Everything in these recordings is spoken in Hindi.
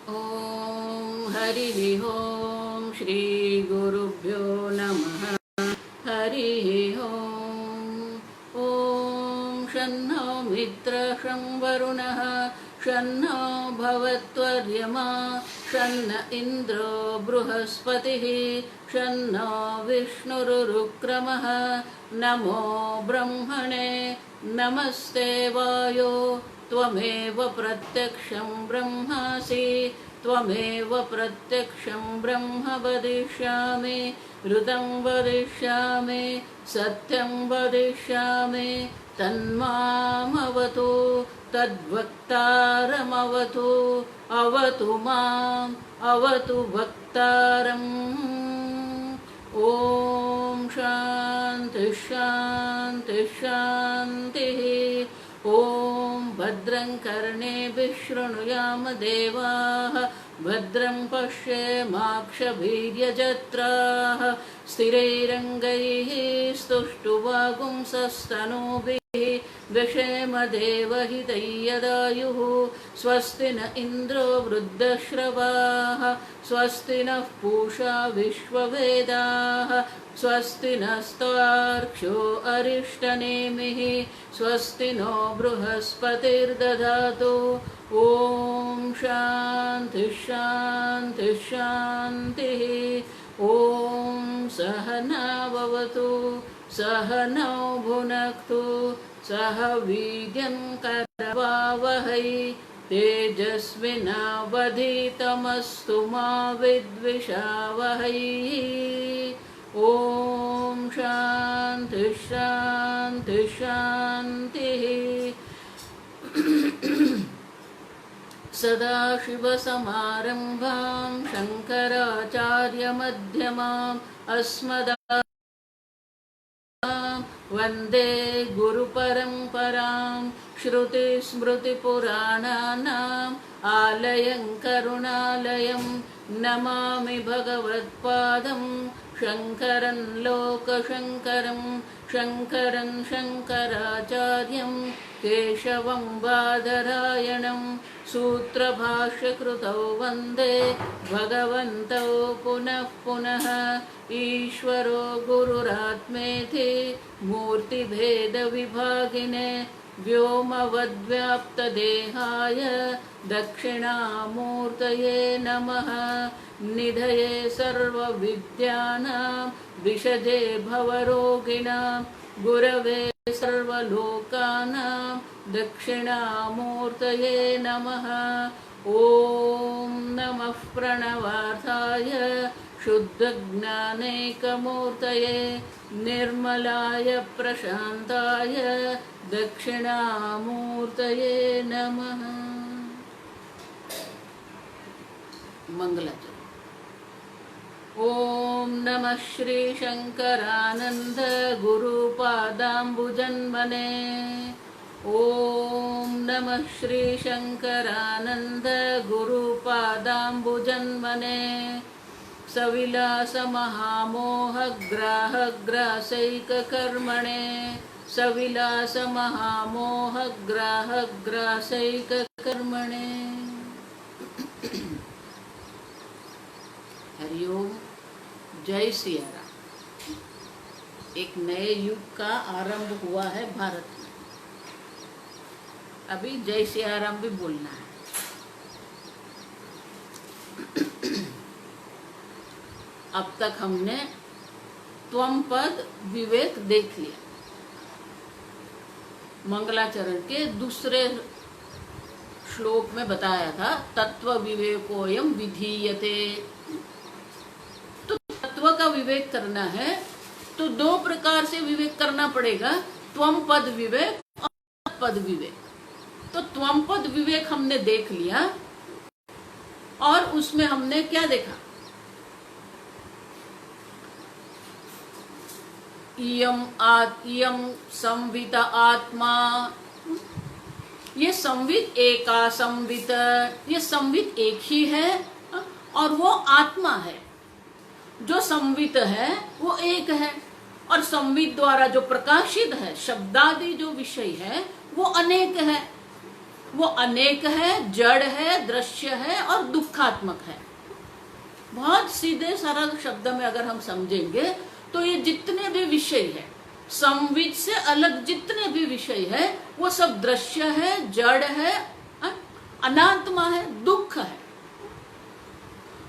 ॐ हरिः ॐ श्री गुरुभ्यो नमः। हरिः ॐ शन्नो मित्रशं वरुणः शन्नो भवत्वर्यमा शन्न इन्द्रो बृहस्पतिः शन्नो विष्णुरुक्रमः। नमो ब्रह्मणे नमस्ते वायो त्वमेव प्रत्यक्षं ब्रह्मासि त्वमेव प्रत्यक्षं ब्रह्म वदिष्यामि ऋतं वदिष्यामि सत्यं वदिष्यामि तन्मामवतु तद्वक्तारमवतु अवतु माम् अवतु वक्तारम्। ॐ शान्ति शान्ति शान्तिः। ॐ भद्रं कर्णेभिः शृणुयाम देवाः भद्रं पश्येमाक्षभिर्यजत्राः स्थिरैरङ्गैः स्तुष्टुवागुंसस्तनूभिः व्यशेम देवहितं यदायुः। स्वस्ति न इन्द्रो वृद्धश्रवाः स्वस्ति नः पूषा विश्ववेदाः स्वस्ति नस्तार्क्ष्यो अरिष्टनेमिः स्वस्ति नो बृहस्पतिर्दधातु। ॐ शान्ति शान्ति शान्तिः। ॐ सहना भवतु सहनौ भुनक्तु सह वीर्यं करवावहै तेजस्विनावधीतमस्तु मा विद्विषावहै। ॐ शान्ति शान्ति शान्तिः। सदाशिवसमारम्भां शङ्कराचार्यमध्यमाम् अस्मदाचार्यमध्यमाम् वन्दे गुरुपरम्परां श्रुतिस्मृतिपुराणानाम् आलयं करुणालयं नमामि भगवत्पादं शङ्करं लोकशङ्करं शङ्करं शङ्कराचार्यं केशवं बादरायणं सूत्रभाष्यकृतौ वन्दे भगवन्तौ पुनः पुनः। ईश्वरो गुरुरात्मेति मूर्तिभेदविभागिने व्योमवद्व्याप्तदेहाय दक्षिणामूर्तये नमः। निधये सर्वविद्यानां विषजे भवरोगिणां गुरवे सर्वलोकानां दक्षिणामूर्तये नमः। ॐ नमः प्रणवार्थाय शुद्धज्ञानैकमूर्तये निर्मलाय प्रशान्ताय दक्षिणामूर्तये नमः। मंगलाचरण। ॐ नमः श्री शंकरानंद गुरुपादाम्बुजन्मने। ॐ नमः श्री शंकरानंद गुरुपादाम्बुजन्मने। सविलास महामोहग्राहग्रासैककर्मणे सविलास महामोहग्राहग्रासैककर्मणे। हरिओम। जय सिया राम। एक नए युग का आरंभ हुआ है भारत में। अभी जय सिया राम भी बोलना है। अब तक हमने त्वम पद विवेक देख लिया। मंगलाचरण के दूसरे श्लोक में बताया था तत्व विवेकोयम विधीयते। तो तत्व का विवेक करना है तो दो प्रकार से विवेक करना पड़ेगा, त्वम पद विवेक और पद विवेक। तो त्वम पद विवेक हमने देख लिया और उसमें हमने क्या देखा? इयम संवित आत्मा। ये संवित एका संवित, ये संवित एक ही है और वो आत्मा है। जो संवित है वो एक है और संवित द्वारा जो प्रकाशित है शब्दादि जो विषय है वो अनेक है। वो अनेक है, जड़ है, दृश्य है और दुखात्मक है। बहुत सीधे सरल शब्द में अगर हम समझेंगे तो ये जितने भी विषय है, संवित से अलग जितने भी विषय है, वो सब दृश्य है, जड़ है, अनात्मा है, दुख है।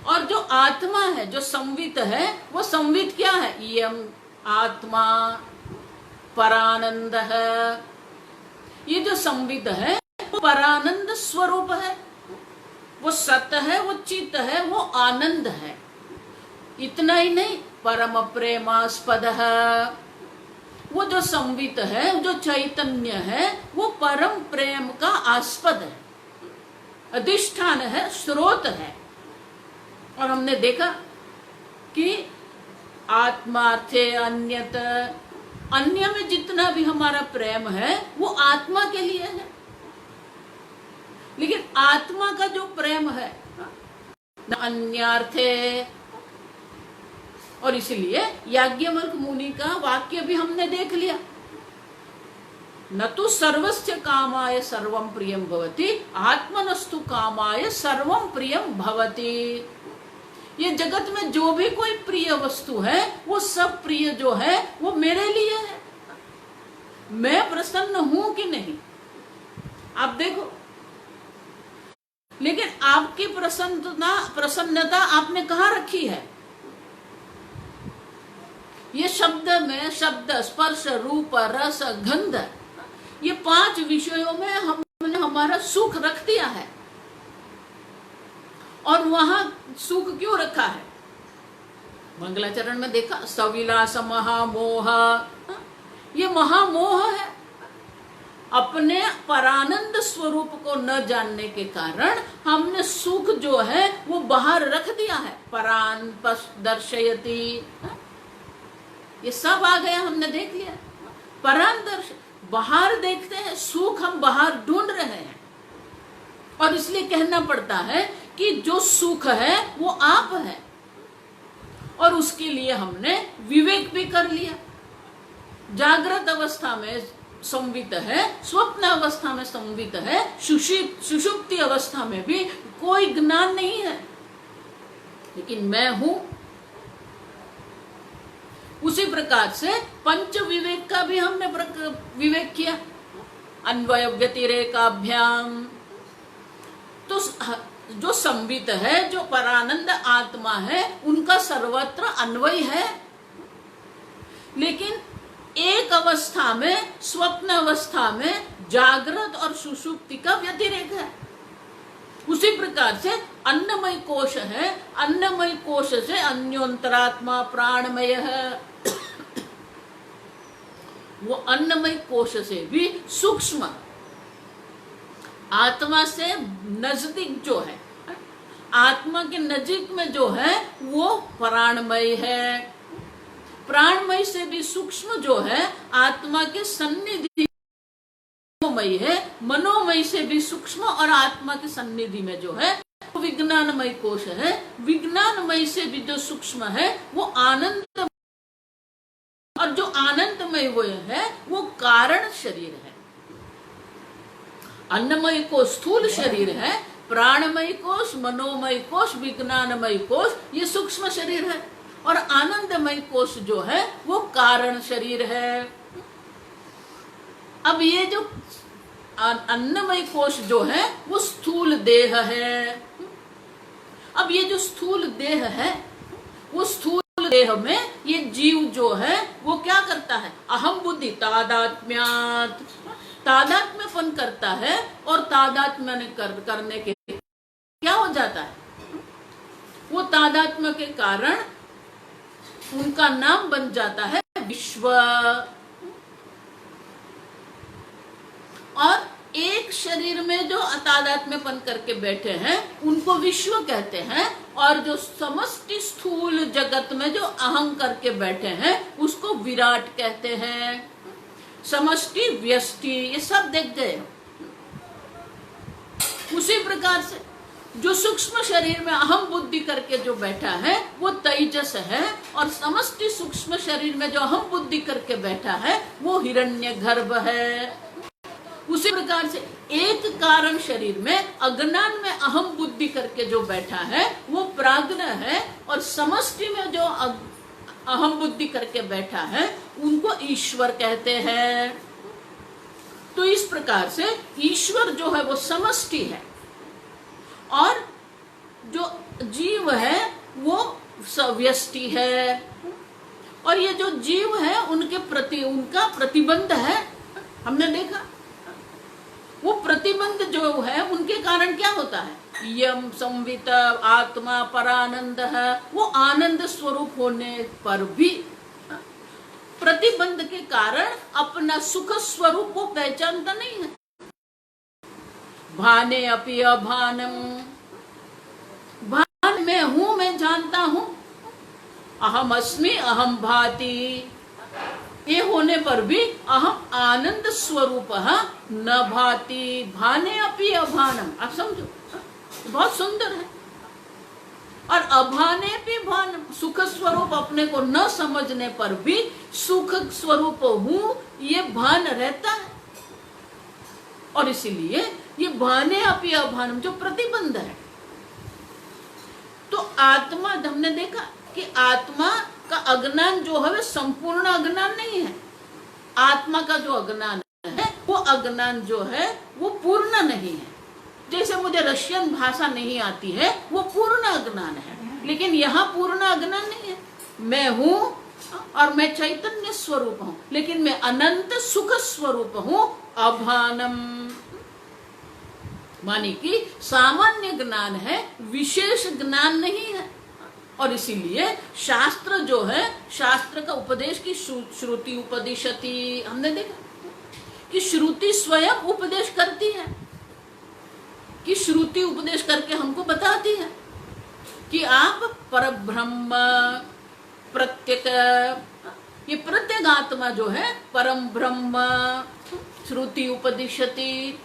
और जो आत्मा है, जो संवित है, वो संवित क्या है? इयम आत्मा परानंद है। ये जो संवित है वो परानंद स्वरूप है, वो सत है, वो चित है, वो आनंद है। इतना ही नहीं, परम प्रेमास्पद है। वो जो संवित है, जो चैतन्य है, वो परम प्रेम का आस्पद है, अधिष्ठान है, स्रोत है। और हमने देखा कि आत्मार्थे अन्यत, अन्य में जितना भी हमारा प्रेम है वो आत्मा के लिए है। लेकिन आत्मा का जो प्रेम है न अन्यार्थे, और इसलिए याज्ञवल्क्य मुनि का वाक्य भी हमने देख लिया, न तो सर्वस्य कामाय सर्वं प्रियं भवति, आत्मनस्तु कामाय सर्वं प्रियं भवति। ये जगत में जो भी कोई प्रिय वस्तु है, वो सब प्रिय जो है वो मेरे लिए है। मैं प्रसन्न हूं कि नहीं, आप देखो। लेकिन आपकी प्रसन्नता आपने कहाँ रखी है? ये शब्द में, शब्द, स्पर्श, रूप, रस, गंध, ये 5 विषयों में हमने हमारा सुख रख दिया है। और वहां सुख क्यों रखा है? मंगलाचरण में देखा, सविलास महामोह, ये महामोह है। अपने परानंद स्वरूप को न जानने के कारण हमने सुख जो है वो बाहर रख दिया है। परान दर्शयति, ये सब आ गया, हमने देख लिया। परान दर्श, बाहर देखते हैं, सुख हम बाहर ढूंढ रहे हैं। और इसलिए कहना पड़ता है कि जो सुख है वो आप है। और उसके लिए हमने विवेक भी कर लिया। जागृत अवस्था में संवित है, स्वप्न अवस्था में संवित है, सुषुप्ति अवस्था में भी कोई ज्ञान नहीं है, लेकिन मैं हूं। उसी प्रकार से पंच विवेक का भी हमने विवेक किया, अन्वय व्यतिरेकाभ्याम। तो जो संवित है, जो परानंद आत्मा है, उनका सर्वत्र अन्वय है। लेकिन एक अवस्था में, स्वप्न अवस्था में, जागृत और सुषुप्ति का व्यतिरेक है। उसी प्रकार से अन्नमय कोश है, अन्नमय कोश से अन्योंतरात्मा प्राणमय है। वो अन्नमय कोश से भी सूक्ष्म, आत्मा से नजदीक जो है, आत्मा के नजीक में जो है वो प्राणमय है। प्राणमय से भी सूक्ष्म जो है आत्मा के सन्निधि मनोमय है। मनोमय से भी सूक्ष्म और आत्मा के सन्निधि में जो है वो विज्ञानमय कोश है। विज्ञानमय से भी जो सूक्ष्म है वो आनंद, और जो आनंदमय वो है वो कारण शरीर है। अन्नमय कोश स्थूल शरीर है, प्राणमय कोश, मनोमय कोश, विज्ञानमय कोश ये सूक्ष्म शरीर है, और आनंदमय कोश जो है वो कारण शरीर है। अब ये जो अन्नमय कोश जो है वो स्थूल देह है। अब ये जो स्थूल देह है, वो स्थूल देह में ये जीव जो है वो क्या करता है? अहम बुद्धि तादात्म्यात्, तादात्म्यपन करता है। और तादात्म्य करने के क्या हो जाता है? वो तादात्म्य के कारण उनका नाम बन जाता है विश्व। और एक शरीर में जो तादात्म्यपन करके बैठे हैं उनको विश्व कहते हैं, और जो समष्टि स्थूल जगत में जो अहं करके बैठे हैं उसको विराट कहते हैं। समष्टि व्यष्टि ये सब देख गए। उसी प्रकार से जो सूक्ष्म शरीर में अहम बुद्धि करके जो बैठा है वो तेजस है, और समष्टि सूक्ष्म शरीर में जो अहम बुद्धि करके बैठा है वो हिरण्यगर्भ है। उसी प्रकार से एक कारण शरीर में अज्ञान में अहम बुद्धि करके जो बैठा है वो प्राज्ञ है, और समष्टि में जो अहम बुद्धि करके बैठा है उनको ईश्वर कहते हैं। तो इस प्रकार से ईश्वर जो है वो समष्टि है, और जो जीव है वो व्यष्टि है। और ये जो जीव है उनके प्रति उनका प्रतिबंध है। हमने देखा वो प्रतिबंध जो है उनके कारण क्या होता है, यम संवित आत्मा परानंद है, वो आनंद स्वरूप होने पर भी प्रतिबंध के कारण अपना सुख स्वरूप वो पहचानता नहीं है। भाने अपि अभानम, भान में हूं, मैं जानता हूं, अहम अस्मि अहम भाति, ये होने पर भी अहम आनंद स्वरूप न भाति, भाने अपि अभानम। आप समझो, बहुत सुंदर है। और अभाने भी भान, सुख स्वरूप अपने को न समझने पर भी सुख स्वरूप हूं ये भान रहता है। और इसीलिए ये भाने अपि अभानम जो प्रतिबंध है। तो आत्मा, हमने देखा कि आत्मा का अज्ञान जो है वह संपूर्ण अज्ञान नहीं है। आत्मा का जो अज्ञान है वो अज्ञान जो है वो पूर्ण नहीं है। जैसे मुझे रशियन भाषा नहीं आती है वो पूर्ण अज्ञान है, लेकिन यहाँ पूर्ण अज्ञान नहीं है। मैं हूँ और मैं चैतन्य स्वरूप हूँ, लेकिन मैं अनंत सुख स्वरूप हूँ, अभानम। माने कि सामान्य ज्ञान है, विशेष ज्ञान नहीं है। और इसीलिए शास्त्र जो है, शास्त्र का उपदेश की श्रुति उपदिशति, हमने देखा कि श्रुति स्वयं उपदेश करती है, कि श्रुति उपदेश करके हमको बताती है कि आप परब्रह्म प्रत्येक, ये प्रत्येक आत्मा जो है परम ब्रह्म, श्रुति उपदिशति।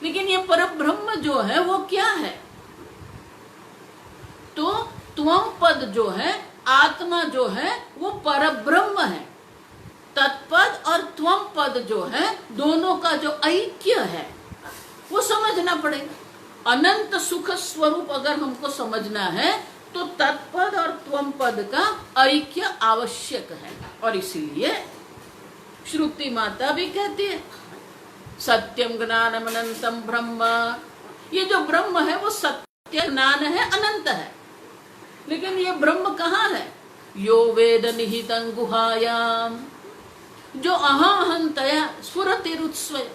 लेकिन ये परब्रह्म जो है वो क्या है, तो त्वम पद जो है, आत्मा जो है वो परब्रह्म है। तत्पद और त्वम पद जो है दोनों का जो ऐक्य है वो समझना पड़ेगा। अनंत सुख स्वरूप अगर हमको समझना है तो तत्पद और त्वम पद का ऐक्य आवश्यक है। और इसीलिए श्रुति माता भी कहती है सत्यम ज्ञानम अनंतम ब्रह्म। ये जो ब्रह्म है वो सत्य ज्ञान है, अनंत है। लेकिन ये ब्रह्म कहाँ है, यो वेद निहितं गुहायाम, जो अहंतया स्फुरतिरुत्स्वय,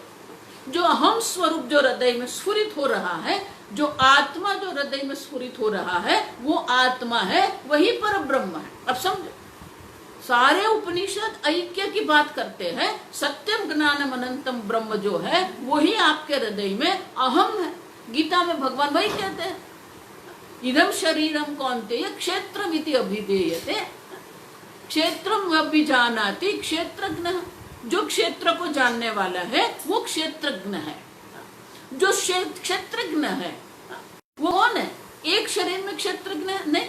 जो अहम स्वरूप जो हृदय में स्फुरित हो रहा है, जो आत्मा जो हृदय में स्फुरित हो रहा है वो आत्मा है, वही पर ब्रह्म है। अब समझो, सारे उपनिषद ऐक्य की बात करते हैं। सत्यम ज्ञानम अनंतम ब्रह्म जो है वही आपके हृदय में अहम है। गीता में भगवान वही कहते हैं, इदम शरीरम कौन्तेय क्षेत्रमिति अभिधेयते, क्षेत्रम अभिजानाति क्षेत्रज्ञ। जो क्षेत्र को जानने वाला है वो क्षेत्रज्ञ है। जो क्षेत्रज्ञ है वो कौन है, एक शरीर में क्षेत्रज्ञ नहीं।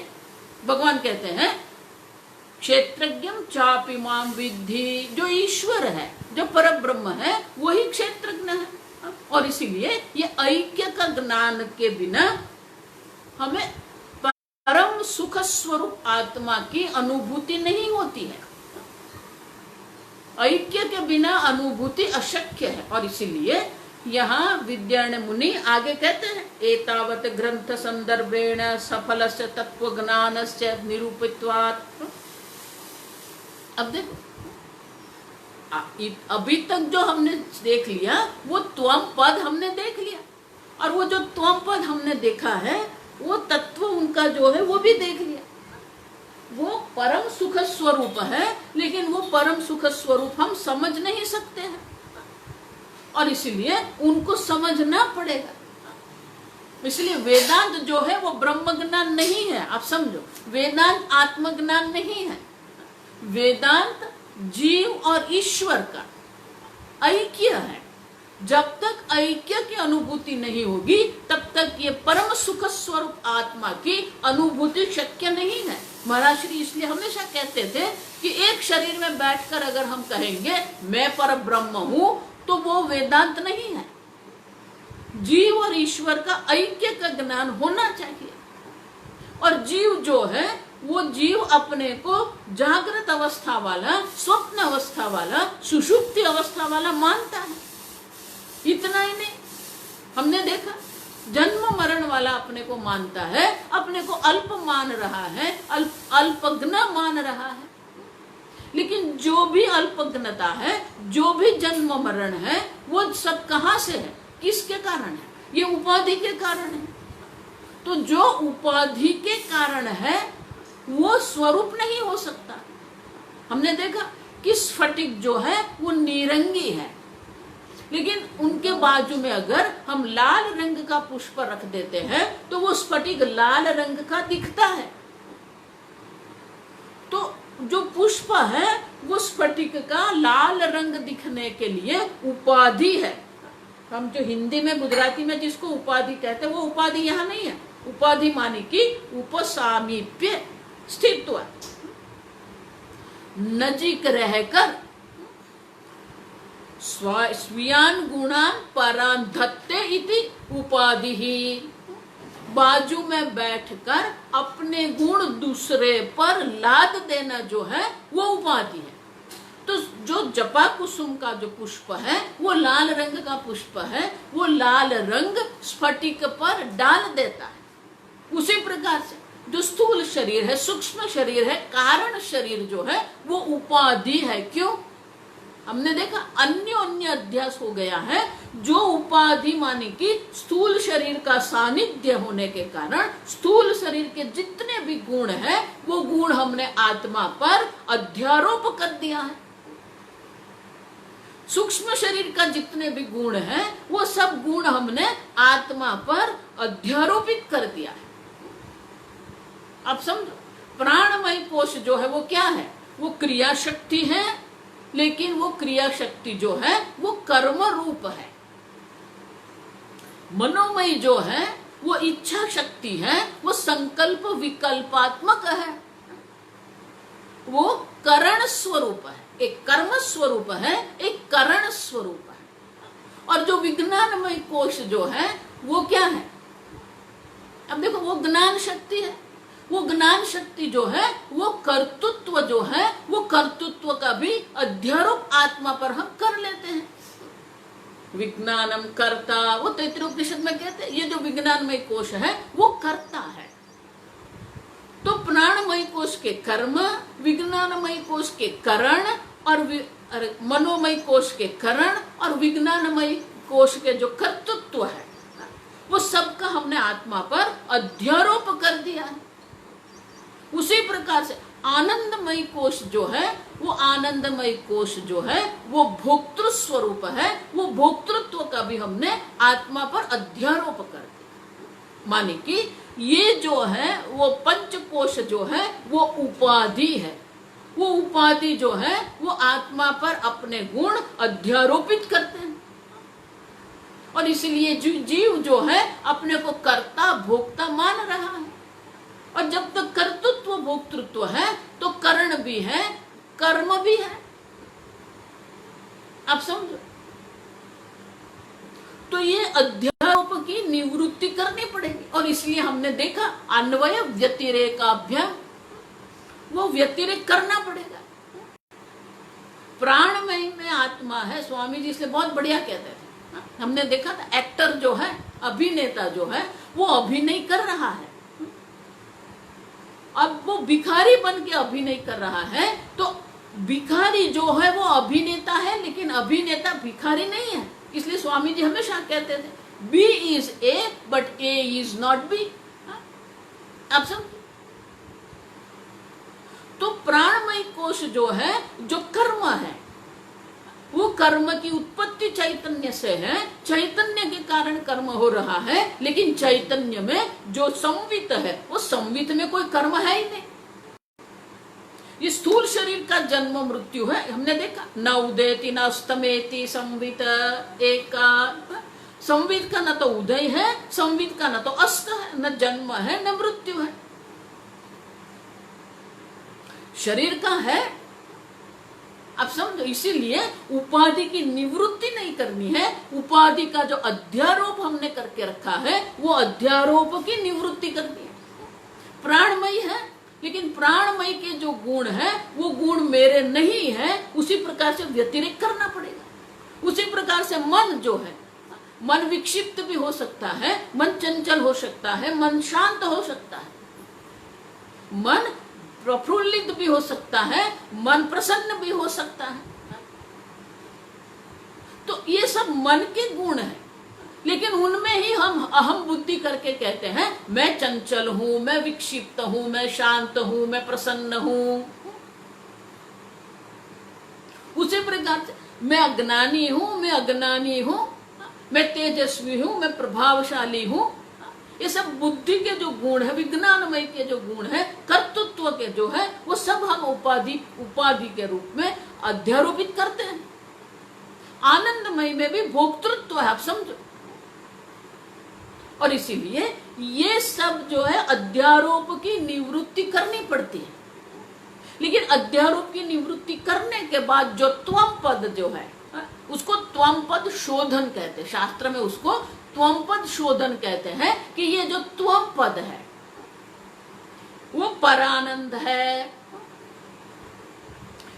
भगवान कहते हैं क्षेत्रज्ञम चापि माम विद्धि, जो ईश्वर है, जो परब्रह्म है वही क्षेत्रज्ञ है। और इसीलिए ये ऐक्य का ज्ञान के बिना हमें परम सुख स्वरूप आत्मा की अनुभूति नहीं होती है। ऐक्य के बिना अनुभूति अशक्य है। और इसीलिए यहाँ विद्यारण्य मुनि आगे कहते हैं एतावत ग्रंथ संदर्भेण सफलस्य तत्वज्ञानस्य निरूपित्वात्। अब देखो, अभी तक जो हमने देख लिया वो त्वम पद हमने देख लिया, और वो जो त्वम पद हमने देखा है वो तत्व उनका जो है वो भी देख लिया। वो परम सुख स्वरूप है, लेकिन वो परम सुख स्वरूप हम समझ नहीं सकते हैं, और इसलिए उनको समझना पड़ेगा। इसलिए वेदांत जो है वो ब्रह्म ज्ञान नहीं है। आप समझो, वेदांत आत्मज्ञान नहीं है। वेदांत जीव और ईश्वर का ऐक्य है। जब तक ऐक्य की अनुभूति नहीं होगी तब तक ये परम सुख स्वरूप आत्मा की अनुभूति शक्य नहीं है। महाराज श्री इसलिए हमेशा कहते थे कि एक शरीर में बैठकर अगर हम कहेंगे मैं पर ब्रह्म हूँ तो वो वेदांत नहीं है। जीव और ईश्वर का ऐक्य का ज्ञान होना चाहिए। और जीव जो है वो जीव अपने को जागृत अवस्था वाला, स्वप्न अवस्था वाला, सुषुप्ति अवस्था वाला मानता है। इतना ही नहीं, हमने देखा जन्म मरण वाला अपने को मानता है, अपने को अल्प मान रहा है, अल्पज्ञ मान रहा है। लेकिन जो भी अल्पज्ञता है, जो भी जन्म मरण है, वो सब कहां से है, किसके कारण है? ये उपाधि के कारण है। तो जो उपाधि के कारण है वो स्वरूप नहीं हो सकता। हमने देखा कि स्फटिक जो है वो निरंगी है, लेकिन उनके बाजू में अगर हम लाल रंग का पुष्प रख देते हैं तो वो स्फटिक लाल रंग का दिखता है। तो जो पुष्प है वो स्फटिक का लाल रंग दिखने के लिए उपाधि है। हम जो हिंदी में, गुजराती में जिसको उपाधि कहते हैं, वो उपाधि यहाँ नहीं है। उपाधि मानी कि उपसामीप्य, स्थित्व, नजीक रहकर स्वीयान गुणान परान धत्ते इति उपाधि ही। बाजू में बैठकर अपने गुण दूसरे पर लाद देना जो है वो उपाधि है। तो जो जपा कुसुम का जो पुष्प है वो लाल रंग का पुष्प है, वो लाल रंग स्फटिक पर डाल देता है। उसी प्रकार से जो स्थूल शरीर है, सूक्ष्म शरीर है, कारण शरीर जो है वो उपाधि है। क्यों? हमने देखा अन्य अध्यास हो गया है। जो उपाधि माने कि स्थूल शरीर का सानिध्य होने के कारण स्थूल शरीर के जितने भी गुण है वो गुण हमने आत्मा पर अध्यारोप कर दिया है। सूक्ष्म शरीर का जितने भी गुण है वो सब गुण हमने आत्मा पर अध्यारोपित कर दिया है। अब समझो, प्राणमय कोश जो है वो क्या है? वो क्रिया शक्ति है, लेकिन वो क्रिया शक्ति जो है वो कर्म रूप है। मनोमय जो है वो इच्छा शक्ति है, वो संकल्प विकल्पात्मक है, वो करण स्वरूप है। एक कर्म स्वरूप है, एक करण स्वरूप है। और जो विज्ञानमय कोश जो है वो क्या है? अब देखो, वो ज्ञान शक्ति है। वो ज्ञान शक्ति जो है वो कर्तृत्व जो है वो कर्तृत्व का भी अध्यारोप आत्मा पर हम कर लेते हैं। विज्ञानम कर्ता, वो तैत्तिरीयोपनिषद में कहते हैं ये जो विज्ञानमय कोश है वो कर्ता है। तो प्राणमय कोश के कर्म, विज्ञानमय कोश के करण और मनोमय कोश के करण और विज्ञानमय कोश के जो कर्तृत्व है वो सबका हमने आत्मा पर अध्यारोप कर दिया है। उसी प्रकार से आनंदमय कोश जो है वो आनंदमय कोश जो है वो भोक्तृ स्वरूप है, वो भोक्तृत्व का भी हमने आत्मा पर अध्यारोप कर दिया। माने कि ये जो है वो पंचकोश जो है वो उपाधि है। वो उपाधि जो है वो आत्मा पर अपने गुण अध्यारोपित करते हैं। और इसलिए जीव जो है अपने को कर्ता भोक्ता मान रहा है। और जब तक कर्तृत्व भोक्तृत्व है तो करण भी है, कर्म भी है। आप समझो, तो ये अध्यारोप की निवृत्ति करनी पड़ेगी। और इसलिए हमने देखा अन्वय व्यतिरेकाभ्याम, वो व्यतिरेक करना पड़ेगा। प्राणमय में आत्मा है, स्वामी जी इसलिए बहुत बढ़िया कहते थे। हमने देखा था एक्टर जो है, अभिनेता जो है वो अभिनय कर रहा है। अब वो भिखारी बन के अभिनय कर रहा है, तो भिखारी जो है वो अभिनेता है, लेकिन अभिनेता भिखारी नहीं है। इसलिए स्वामी जी हमेशा कहते थे B is A but A is not B. अब समझ, तो प्राणमय कोश जो है, जो कर्म है, वो कर्म की उत्पत्ति चैतन्य से है। चैतन्य के कारण कर्म हो रहा है, लेकिन चैतन्य में जो संवित है वो संवित में कोई कर्म है ही नहीं। ये स्थूल शरीर का जन्म मृत्यु है। हमने देखा न उदयति न अस्तमेति संवित एका। संवित का न तो उदय है, संवित का न तो अस्त है, न जन्म है न मृत्यु है। शरीर का है आप समझो, इसीलिए उपाधि की निवृत्ति नहीं करनी है। उपाधि का जो अध्यारोप हमने करके रखा है वो अध्यारोप की निवृत्ति करनी है। प्राणमयी है, लेकिन प्राणमयी के जो गुण है वो गुण मेरे नहीं है, उसी प्रकार से व्यतिरेक करना पड़ेगा। उसी प्रकार से मन जो है, मन विक्षिप्त भी हो सकता है, मन चंचल हो सकता है, मन शांत हो सकता है, मन प्रफुल्लित भी हो सकता है, मन प्रसन्न भी हो सकता है। तो ये सब मन के गुण हैं, लेकिन उनमें ही हम अहम बुद्धि करके कहते हैं मैं चंचल हूं, मैं विक्षिप्त हूं, मैं शांत हूं, मैं प्रसन्न हूं। उसी प्रकार से मैं अज्ञानी हूं, मैं अज्ञानी हूं, मैं तेजस्वी हूं, मैं प्रभावशाली हूं। ये सब बुद्धि के जो गुण है, विज्ञानमय के जो गुण है, कर्तृत्व के जो है, वो सब हम उपाधि के रूप में अध्यारोपित करते हैं। आनंदमय में भी भोक्तृत्व है, आप समझो। और इसीलिए ये सब जो है अध्यारोप की निवृत्ति करनी पड़ती है। लेकिन अध्यारोप की निवृत्ति करने के बाद जो त्वम पद जो है, उसको त्वम पद शोधन कहते हैं। शास्त्र में उसको त्वम पद शोधन कहते हैं कि ये जो त्वम पद है वो परानंद है,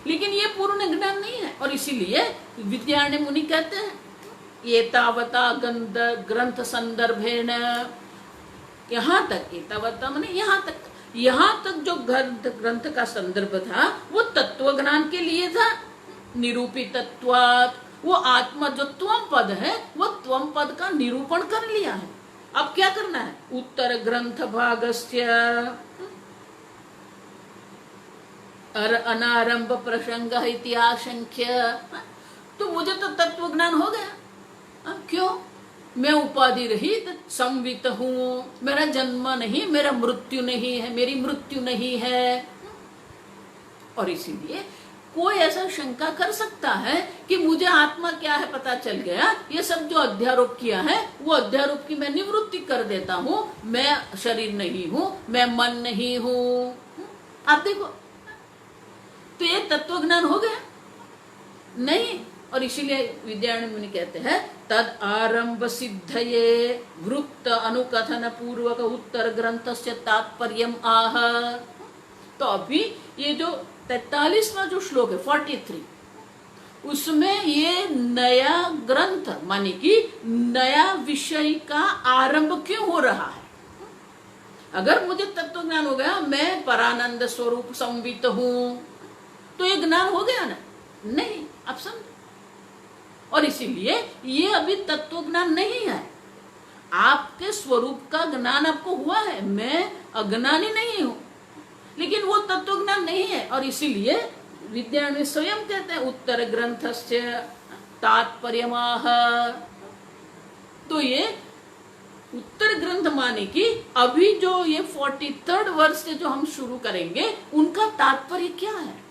लेकिन ये पूर्ण ज्ञान नहीं है। और इसीलिए विद्यारण्य मुनि कहते हैं ये तावता ग्रंथ संदर्भेण, यहाँ तक, एतावता माने यहाँ तक जो ग्रंथ का संदर्भ था वो तत्व ज्ञान के लिए था। निरूपितत्वात्, वो आत्मा जो त्वम पद है वो त्वम पद का निरूपण कर लिया है। अब क्या करना है? उत्तर ग्रंथ भागस्य अनारंभ प्रसंग इत्याशंख्य। तो मुझे तो तत्व ज्ञान हो गया। क्यों? मैं उपाधि रहित संवित हूं, मेरा जन्म नहीं, मेरा मृत्यु नहीं है, मेरी मृत्यु नहीं है। और इसीलिए कोई ऐसा शंका कर सकता है कि मुझे आत्मा क्या है पता चल गया, ये सब जो अध्यारोप किया है वो अध्यारोप की मैं निवृत्ति कर देता हूं, मैं शरीर नहीं हूं, मैं मन नहीं हूं। आप देखो, तो ये तत्व ज्ञान हो गया नहीं। और इसीलिए विद्यारण्य मुनि कहते हैं तद आरंभ सिद्धये वृत्त अनुकथन पूर्वक उत्तर ग्रंथस्य तात्पर्यम आह। तो अभी ये जो 43वां जो श्लोक है 43, उसमें ये नया ग्रंथ माने कि नया विषय का आरंभ क्यों हो रहा है। अगर मुझे तत्व ज्ञान हो गया, मैं परानंद स्वरूप संवित हूं, तो ये ज्ञान हो गया ना? नहीं, आप समझो। और इसीलिए ये अभी तत्व ज्ञान नहीं है। आपके स्वरूप का ज्ञान आपको हुआ है, मैं अज्ञानी नहीं हूं, लेकिन वो तत्व ज्ञान नहीं है। और इसीलिए विद्यारण्य स्वयं कहते हैं उत्तर ग्रंथस्य तात्पर्यमाह। तो ये उत्तर ग्रंथ माने कि अभी जो ये 43rd वर्ष से जो हम शुरू करेंगे उनका तात्पर्य क्या है।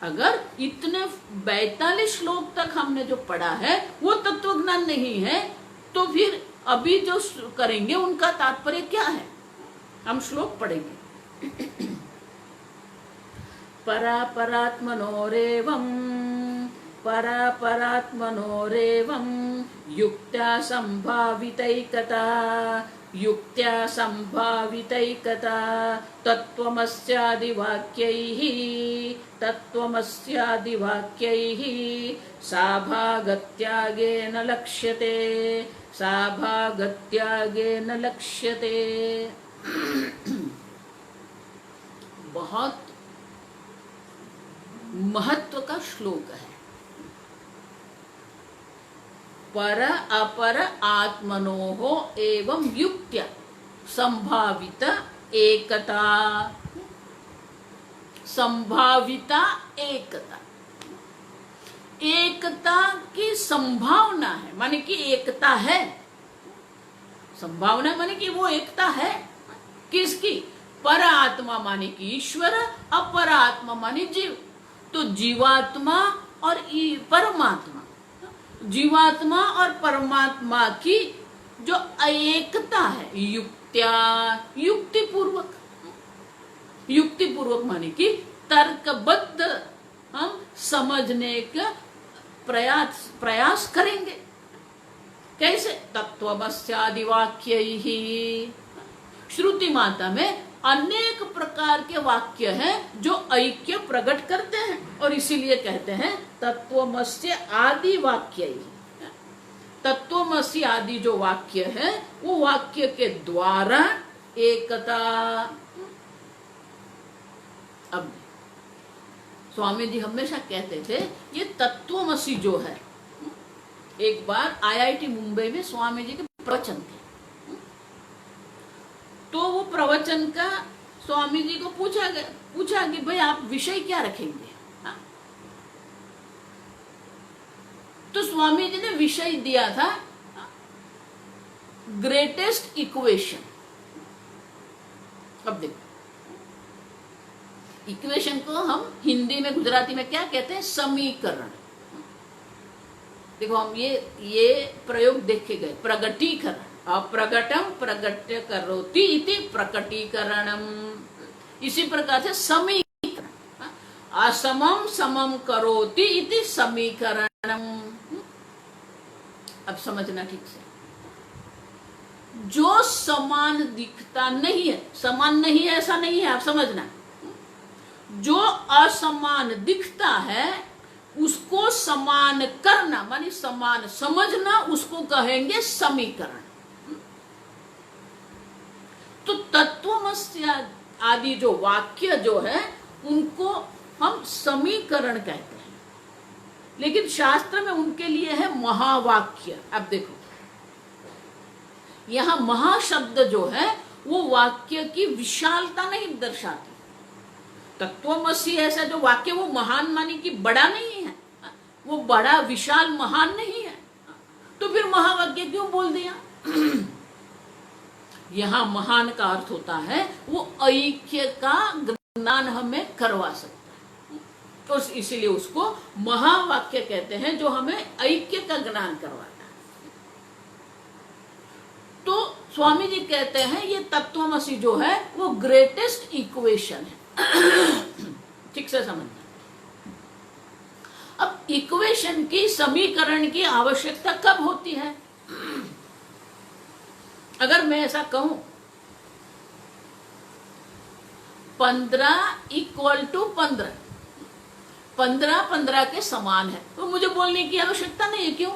अगर इतने 42 श्लोक तक हमने जो पढ़ा है वो तत्व ज्ञान नहीं है, तो फिर अभी जो करेंगे उनका तात्पर्य क्या है। हम श्लोक पढ़ेंगे। परापरात्मनोरेवं युक्त्या संभावितैकता तत्त्वमस्यादिवाक्यैः साभागत्यागेन लक्ष्यते। बहुत महत्व का श्लोक है। पर अपर आत्मनोः एवं युक्त्या संभावित एकता। संभाविता एकता, एकता की संभावना है, माने कि एकता है। संभावना माने कि वो एकता है। किसकी? पर आत्मा माने कि ईश्वर, अपर आत्मा माने जीव। तो जीवात्मा और परमात्मा, जीवात्मा और परमात्मा की जो एकता है, युक्तिपूर्वक माने कि तर्कबद्ध हम समझने का प्रयास करेंगे। कैसे? तत्वमस्यादि वाक्यैः। श्रुति माता में अनेक प्रकार के वाक्य हैं जो ऐक्य प्रकट करते हैं, और इसीलिए कहते हैं तत्वमस्य आदि वाक्यैः। तत्वमसि आदि जो वाक्य है वो वाक्य के द्वारा एकता। अब स्वामी जी हमेशा कहते थे ये तत्वमसि जो है, एक बार आईआईटी मुंबई में स्वामी जी के प्रवचन थे, तो वो प्रवचन का स्वामी जी को पूछा कि भाई आप विषय क्या रखेंगे। तो स्वामी जी ने विषय दिया था ग्रेटेस्ट इक्वेशन। अब देखो, इक्वेशन को हम हिंदी में गुजराती में क्या कहते हैं? समीकरण। देखो हम ये प्रयोग देखे गए, प्रगटीकरण। अप्रगटम प्रगट्य करोति इति प्रकटीकरणम। इसी प्रकार से समीकरण, असमम समम करोति इति समीकरणम। अब समझना ठीक से, जो समान दिखता नहीं है, समान नहीं है ऐसा नहीं है, आप समझना, जो असमान दिखता है उसको समान करना मानी समान समझना, उसको कहेंगे समीकरण। तो तत्वमस्य आदि जो वाक्य जो है उनको हम समीकरण कहते हैं, लेकिन शास्त्र में उनके लिए है महावाक्य। अब देखो, यहां महाशब्द जो है वो वाक्य की विशालता नहीं दर्शाती। तत्वमसि ऐसा जो वाक्य वो महान मानी कि बड़ा नहीं है, वो बड़ा विशाल महान नहीं है, तो फिर महावाक्य क्यों बोल दिया? यहां महान का अर्थ होता है वो ऐक्य का ज्ञान हमें करवा सकता है, तो इसीलिए उसको महावाक्य कहते हैं, जो हमें ऐक्य का ज्ञान करवाता है। तो स्वामी जी कहते हैं ये तत्वमसि जो है वो ग्रेटेस्ट इक्वेशन है। ठीक से समझना। अब इक्वेशन की, समीकरण की आवश्यकता कब होती है? अगर मैं ऐसा कहूं 15 = 15, 15 15 के समान है, तो मुझे बोलने की आवश्यकता नहीं है। क्यों?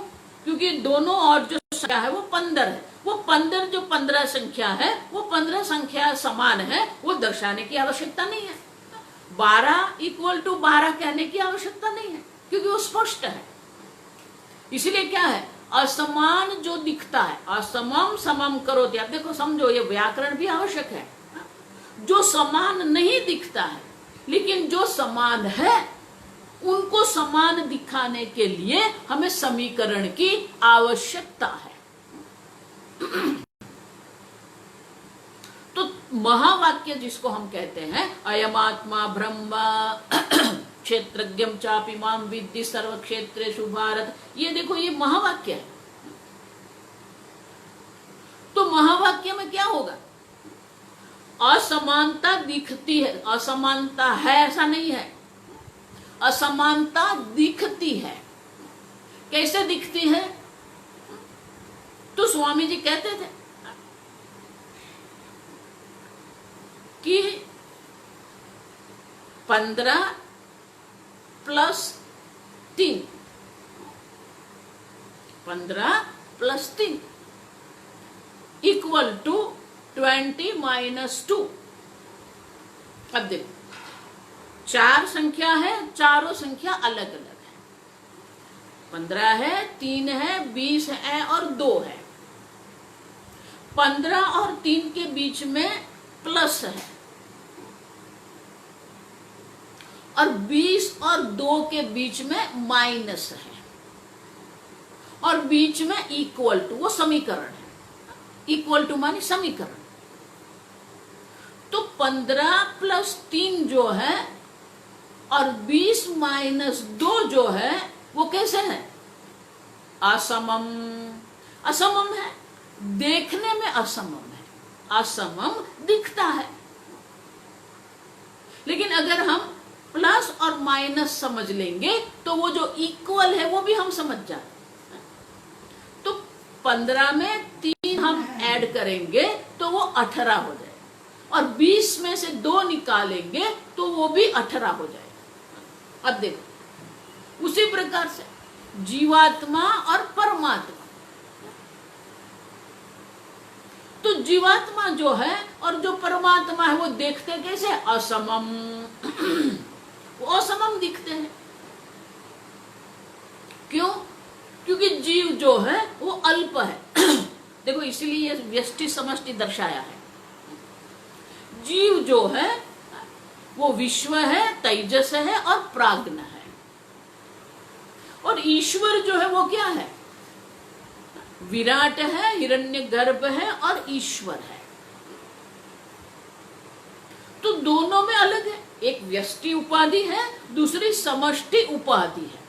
क्योंकि दोनों और जो संख्या है वो 15 है, वो 15 जो 15 संख्या है वो 15 संख्या समान है, वो दर्शाने की आवश्यकता नहीं है। 12 = 12 कहने की आवश्यकता नहीं है, क्योंकि वो स्पष्ट है। इसलिए क्या है? असमान जो दिखता है, असमम समम करोति। आप देखो, समझो, ये व्याकरण भी आवश्यक है। जो समान नहीं दिखता है, लेकिन जो समान है उनको समान दिखाने के लिए हमें समीकरण की आवश्यकता है। तो महावाक्य जिसको हम कहते हैं, अयमात्मा ब्रह्म क्षेत्रज्ञम चापि माम विद्धि सर्व क्षेत्रेषु भारत, ये देखो, ये महावाक्य है। तो महावाक्य में क्या होगा? असमानता दिखती है, असमानता है ऐसा नहीं है, असमानता दिखती है। कैसे दिखती है? तो स्वामी जी कहते थे कि 15 + 3, 15 + 3 = 20 - 2। अब देखो, 4 संख्या है, चारों संख्या अलग अलग है। 15 है, 3 है, 20 है और 2 है। 15 और 3 के बीच में प्लस है, और 20 और 2 के बीच में माइनस है, और बीच में इक्वल टू, वो समीकरण है। इक्वल टू मानी समीकरण। तो 15 + 3 जो है और 20 - 2 जो है वो कैसे है? असमम। असमम है, देखने में असमम है, असमम दिखता है। लेकिन अगर हम प्लस और माइनस समझ लेंगे तो वो जो इक्वल है वो भी हम समझ जाते। तो 15 में 3 हम ऐड करेंगे तो वो 18 हो जाए, और 20 में से 2 निकालेंगे तो वो भी 18 हो जाएगा। अब देखो उसी प्रकार से जीवात्मा और परमात्मा, तो जीवात्मा जो है और जो परमात्मा है वो देखते कैसे? असमम। वो असमम दिखते हैं। क्यों? क्योंकि जीव जो है वो अल्प है। देखो इसलिए व्यष्टि समष्टि दर्शाया है। जीव जो है वो विश्व है, तेजस है और प्राज्ञ है, और ईश्वर जो है वो क्या है? विराट है, हिरण्यगर्भ है और ईश्वर है। तो दोनों में अलग है, एक व्यष्टि उपाधि है, दूसरी समष्टि उपाधि है।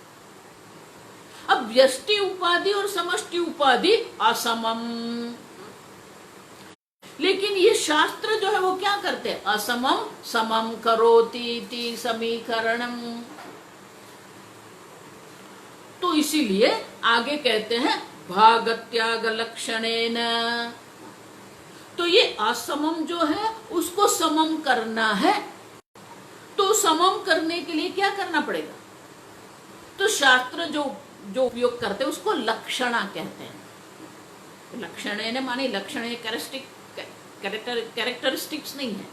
अब व्यष्टि उपाधि और समष्टि उपाधि असमम, लेकिन ये शास्त्र जो है वो क्या करते हैं? असमम समम करोति इति समीकरणम। तो इसीलिए आगे कहते हैं भागत्याग लक्षणेन। तो ये असमम जो है उसको समम करना है, तो समम करने के लिए क्या करना पड़ेगा? तो शास्त्र जो उपयोग करते हैं उसको लक्षणा कहते हैं। लक्षणेन माने लक्षण कैरेक्टरिस्टिक्स नहीं है,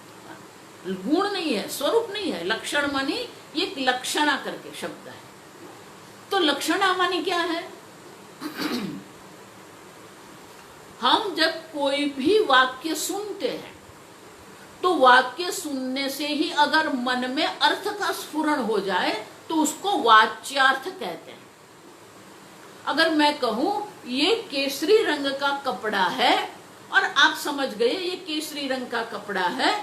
गुण नहीं है, स्वरूप नहीं है। लक्षण माने ये लक्षणा करके शब्द है। तो लक्षणा माने क्या है? हम जब कोई भी वाक्य सुनते हैं तो वाक्य सुनने से ही अगर मन में अर्थ का स्फुरण हो जाए तो उसको वाच्यार्थ कहते हैं। अगर मैं कहूं ये केसरी रंग का कपड़ा है और आप समझ गए ये केसरी रंग का कपड़ा है,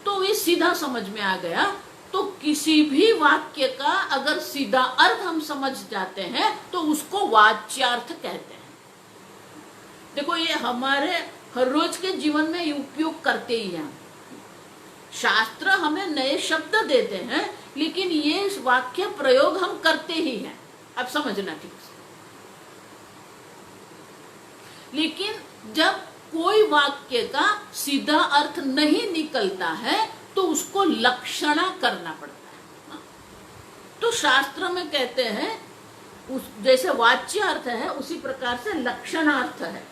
तो ये सीधा समझ में आ गया। तो किसी भी वाक्य का अगर सीधा अर्थ हम समझ जाते हैं तो उसको वाच्यार्थ कहते हैं। देखो ये हमारे हर रोज के जीवन में उपयोग करते ही हैं। शास्त्र हमें नए शब्द देते हैं, लेकिन ये वाक्य प्रयोग हम करते ही हैं। अब समझना ठीक से। लेकिन जब कोई वाक्य का सीधा अर्थ नहीं निकलता है तो उसको लक्षणा करना पड़ता है। तो शास्त्र में कहते हैं जैसे वाच्य अर्थ है उसी प्रकार से लक्षणार्थ है।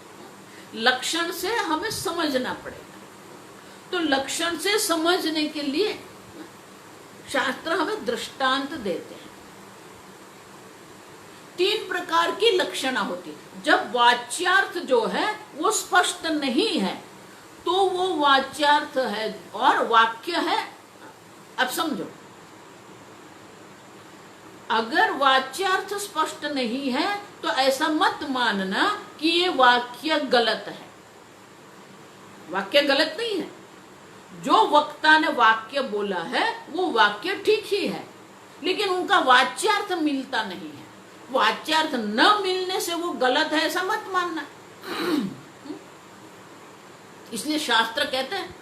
लक्षण से हमें समझना पड़ेगा। तो लक्षण से समझने के लिए शास्त्र हमें दृष्टांत देते हैं। 3 प्रकार की लक्षणा होती है। जब वाच्यार्थ जो है वो स्पष्ट नहीं है तो वो वाच्यार्थ है और वाक्य है। अब समझो, अगर वाच्यार्थ स्पष्ट नहीं है तो ऐसा मत मानना कि ये वाक्य गलत है। वाक्य गलत नहीं है। जो वक्ता ने वाक्य बोला है वो वाक्य ठीक ही है, लेकिन उनका वाच्यार्थ मिलता नहीं है। वाच्यार्थ न मिलने से वो गलत है ऐसा मत मानना। इसलिए शास्त्र कहते हैं,